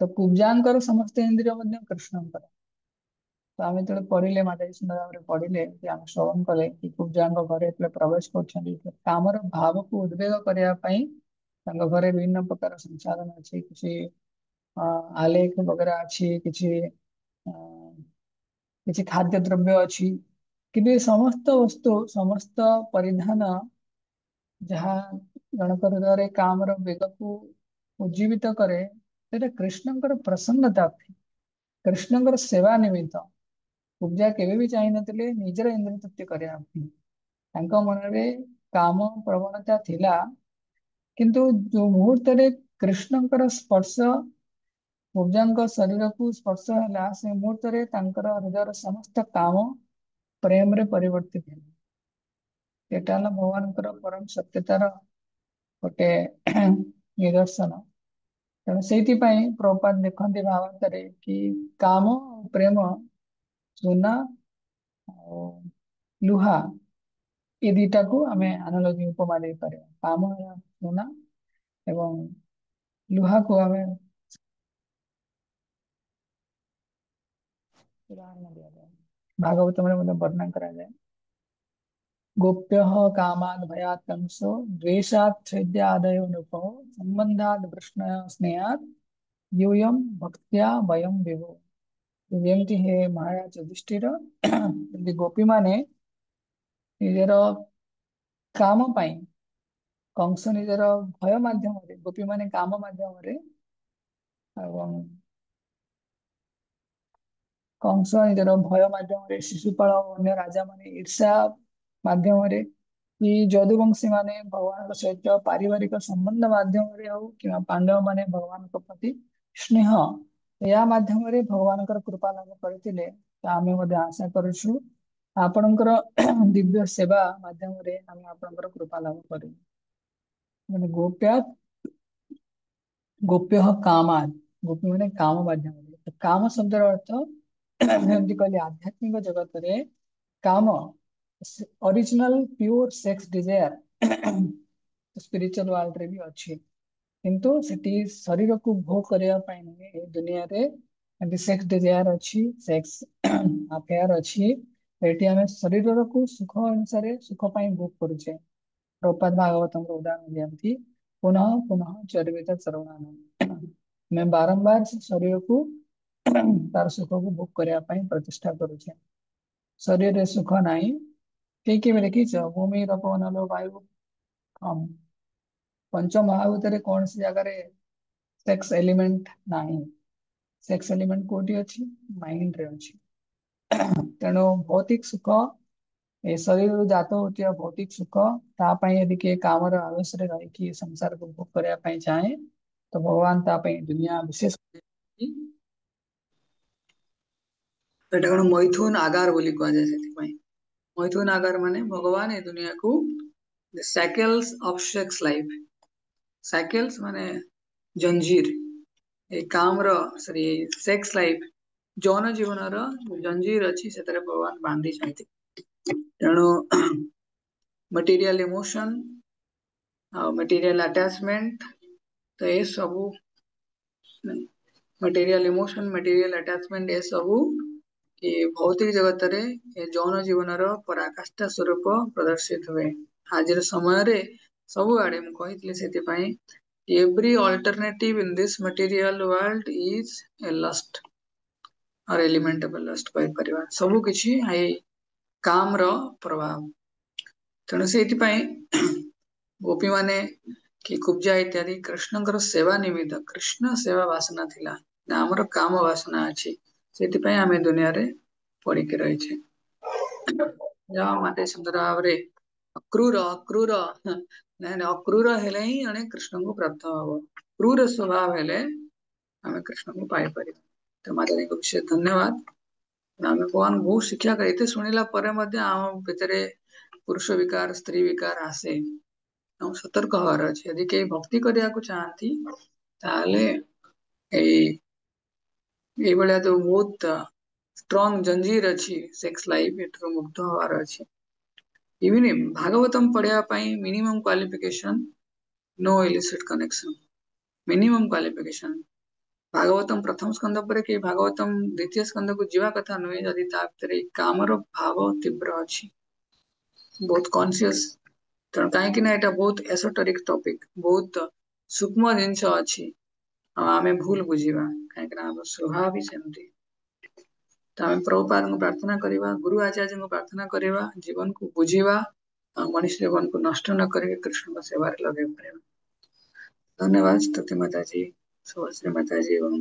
ତ କୁବ୍ଜାଙ୍କର ସମସ୍ତ ଇନ୍ଦ୍ରିୟ ମଧ୍ୟ କୃଷ୍ଣଙ୍କର। ତ ଆମେ ଯେତେବେଳେ ପଢିଲେ, ମାତାଜୀ ସୁନ୍ଦର ଭାବରେ ପଢିଲେ କି ଆମେ ଶ୍ରବଣ କଲେ କି କୁବ୍ଜାଙ୍କ ଘରେ ଯେତେବେଳେ ପ୍ରବେଶ କରୁଛନ୍ତି, କାମର ଭାବକୁ ଉଦ୍ବେଗ କରିବା ପାଇଁ ତାଙ୍କ ଘରେ ବିଭିନ୍ନ ପ୍ରକାର ସଂସାଧନ ଅଛି, କିଛି ଆଲେଖ ବଗେରା ଅଛି, କିଛି ଖାଦ୍ୟ ଦ୍ରବ୍ୟ ଅଛି, କିନ୍ତୁ ଏ ସମସ୍ତ ବସ୍ତୁ, ସମସ୍ତ ପରିଧାନ ଯାହା ଜଣଙ୍କ ହୃଦୟରେ କାମର ବେଗକୁ ଉଜ୍ଜୀବିତ କରେ, ସେଟା କୃଷ୍ଣଙ୍କର ପ୍ରସନ୍ନତା, କୃଷ୍ଣଙ୍କର ସେବା ନିମିତ୍ତ। ପୂଜା କେବେ ବି ଚାହିଁନଥିଲେ ନିଜର ଇନ୍ଦ୍ରିୟ ତୃପ୍ତି କରିବା ପାଇଁ। ତାଙ୍କ ମନରେ କାମ ପ୍ରବଣତା ଥିଲା, କିନ୍ତୁ ଯୋଉ ମୁହୂର୍ତ୍ତରେ କୃଷ୍ଣଙ୍କର ସ୍ପର୍ଶ ପୂଜାଙ୍କ ଶରୀରକୁ ସ୍ପର୍ଶ ହେଲା, ସେ ମୁହୂର୍ତ୍ତରେ ତାଙ୍କର ହୃଦୟର ସମସ୍ତ କାମ ପ୍ରେମରେ ପରିବର୍ତ୍ତିତ ହେଲା। ଏଟା ହେଲା ଭଗବାନଙ୍କର ପରମ ସତ୍ୟତାର ଗୋଟେ ନିଦର୍ଶନ। ତେଣୁ ସେଇଥିପାଇଁ ପ୍ରଭୁପାଦ ଦେଖନ୍ତି ଭାଗବତରେ କି କାମ ଆଉ ପ୍ରେମ ସୁନା ଆଉ ଲୁହା, ଏ ଦିଟାକୁ ଆମେ ଆନାଲୋଜି ଉପମା ଦେଇପାରିବା। କାମ ହେଲା ସୁନା ଏବଂ ଲୁହାକୁ ଆମେ ଉଦାହରଣ ଦିଆଯାଏ, ଭାଗବତରେ ମଧ୍ୟ ବର୍ଣ୍ଣନା କରାଯାଏ। गोप्यः कामाद् भयात् कंसो द्वेषात् छेद्यादयो नृपो संबंधात् वृष्णयो स्नेहात् यूयं भक्त्या वयं विभो। ଯେମିତି ହେ ମହାରାଜ ଯୁଧିଷ୍ଠିର, ଯେମିତି ଗୋପୀ ମାନେ ନିଜର କାମ ପାଇଁ, କଂସ ନିଜର ଭୟ ମାଧ୍ୟମରେ, ଗୋପୀ ମାନେ କାମ ମାଧ୍ୟମରେ, ଏବଂ କଂସ ନିଜର ଭୟ ମାଧ୍ୟମରେ, ଶିଶୁପାଳ ଓ ଅନ୍ୟ ରାଜା ମାନେ ଈର୍ଷା ମାଧ୍ୟମରେ, କି ଯଦୁବଂଶୀ ମାନେ ଭଗବାନଙ୍କ ସହିତ ପାରିବାରିକ ସମ୍ବନ୍ଧ ମାଧ୍ୟମରେ ହଉ, କିମ୍ବା ପାଣ୍ଡବ ମାନେ ଭଗବାନଙ୍କ ପ୍ରତି ସ୍ନେହ, ଏହା ମାଧ୍ୟମରେ ଭଗବାନଙ୍କର କୃପା ଲାଭ କରିଥିଲେ। ତ ଆମେ ମଧ୍ୟ ଆଶା କରୁଛୁ ଆପଣଙ୍କର ଦିବ୍ୟ ସେବା ମାଧ୍ୟମରେ ଆମେ ଆପଣଙ୍କର କୃପା ଲାଭ କରିବୁ। ମାନେ ଗୋପ୍ୟ କାମାନ୍, ଗୋପୀ ମାନେ କାମ ମାଧ୍ୟମରେ, କାମ ଶବ୍ଦର ଅର୍ଥ ଯେମିତି କହିଲେ ଆଧ୍ୟାତ୍ମିକ ଜଗତରେ କାମ, ଅରିଜିନାଲ ପ୍ୟୁର ସେକ୍ସ ଡିଜାୟାର ସ୍ପିରିଚୁଆଲ ୱାର୍ଲଡରେ ବି ଅଛି, କିନ୍ତୁ ସେଠି ଶରୀରକୁ ଭୋଗ କରିବା ପାଇଁ ନୁହେଁ। ଏ ଦୁନିଆରେ ସେକ୍ସ ଡିଜାୟାର ଅଛି, ସେକ୍ସ ଆଫେୟାର ଅଛି, ଏଠି ଆମେ ଶରୀରକୁ ସୁଖ ଅନୁସାରେ ସୁଖ ପାଇଁ ଭୋଗ କରୁଛେ। ପ୍ରଭୁପାଦ ଭାଗବତଙ୍କର ଉଦାହରଣ ଦିଅନ୍ତି, ପୁନଃ ପୁନଃ ଚରିବେତ ଚରଣାନ, ଆମେ ବାରମ୍ବାର ସେ ଶରୀରକୁ ତାର ସୁଖକୁ ଭୋଗ କରିବା ପାଇଁ ପ୍ରଚେଷ୍ଟା କରୁଛେ। ଶରୀରରେ ସୁଖ ନାହିଁ, କିଏ କେବେ ଦେଖିଛ ଭୂମିର ପବନ ବାୟୁ, ପଞ୍ଚ ମହାଭୂତରେ କୌଣସି ଜାଗାରେ ସେକ୍ସ ଏଲିମେଣ୍ଟ ନାହିଁ। ସେକ୍ସ ଏଲିମେଣ୍ଟ କୋଉଠି ଅଛି? ମାଇଣ୍ଡରେ ଅଛି। ତେଣୁ ଭୌତିକ ସୁଖ, ଏ ଶରୀରରୁ ଜାତ ହଉଥିବା ଭୌତିକ ସୁଖ, ତା ପାଇଁ ଯଦି କିଏ କାମର ଆବେଶରେ ରହିକି ସଂସାରକୁ ଭୋଗ କରିବା ପାଇଁ ଚାହେଁ, ତ ଭଗବାନ ତା ପାଇଁ ଦୁନିଆ ବିଶେଷ ଏଟା କଣ ମୈଥୁନ ଆଗାର ବୋଲି କୁହାଯାଏ। ସେଥିପାଇଁ ମୈଥୁନ ଆଗାର ମାନେ ଭଗବାନ ଏ ଦୁନିଆକୁ cycles of sex life, cycles ମାନେ ଜଞ୍ଜିର, ଏ କାମର ସରି ସେକ୍ସ ଲାଇଫ, ଯୌନ ଜୀବନର ଜଞ୍ଜିର ଅଛି, ସେଥିରେ ଭଗବାନ ବାନ୍ଧିଛନ୍ତି। ତେଣୁ ମେଟେରିଆଲ ଇମୋସନ ଆଉ ମେଟେରିଆଲ ଆଟାଚମେଣ୍ଟ, ତ ଏ ସବୁ ମେଟେରିଆଲ ଇମୋସନ, ମେଟେରିଆଲ ଆଟାଚମେଣ୍ଟ, ଏ ସବୁ କି ଭୌତିକ ଜଗତରେ ଏ ଯୌନ ଜୀବନର ପରାକାଷ୍ଠା ସ୍ୱରୂପ ପ୍ରଦର୍ଶିତ ହୁଏ। ଆଜିର ସମୟରେ सब आड़े मु कही से every alternative in this material world is a lust or elementable lust कहि परिबा सब किछि आई काम रो प्रभाव तेणु से गोपी माने कि कुब्जा इत्यादि कृष्णଙ୍କର सेवा निमित्त कृष्ण सेवा वासना थिला ना हमर काम वासना अछि सेति आमे दुनिया रे पड़ी के रही छे जा माते सुंदर भावरे अक्रूर अक्रूर ना अक्रूर हेले ही अने कृष्ण को प्राप्त हबो क्रूर स्वभाव हेले आमे कृष्ण को पाई परिबा तो माते को विशेष धन्यवाद आमे भगवान बहुत शिक्षा करते सुनिला परे मध्ये आम भितरे पुरुष विकार स्त्री विकार आसे हम सतर्क हवार अछि यदि के भक्ति करिया को चाहती ताले ए बळिया तो बहुत स्ट्रांग जंजीर अछि सेक्स लाइफ एटरो मुक्त हवार अछि इवन भागवतम पढ़िया पई minimum qualification no illicit connection minimum qualification Bhagavatam प्रथम स्कंद पर कि भागवतम द्वितीय स्कंद को जीवा कथा नुहे यदि ता भितरे कामर भाव तीव्र अछि बहुत कॉन्शियस तेणु कहीं एटा बहुत एसोटेरिक टॉपिक बहुत सूक्ष्म जिनस अछि आमे भूल बुझीबा कहीं हम स्वभाव भी सेमती तो आम प्रभुपाद को प्रार्थना करवा गुरु आचार्य को प्रार्थना करवा जीवन को बुझीबा मनुष्य जीवन को नष्ट न करके कृष्ण को सेवा लगे पारे धन्यवाद स्तुति माता जी सुश्री माता जी एवं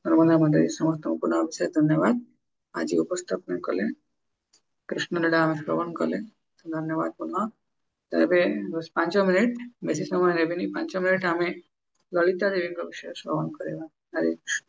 नर्मदा माता जी समस्त पुनः विशेष धन्यवाद आज उपस्थापन कले कृष्ण लीला आम श्रवण कले धन्यवाद पुनः तबे 5 मिनिट बेसी समय नेबिनी 5 मिनिट आमे ललिता देवी विषय श्रवण करवा हरे कृष्ण।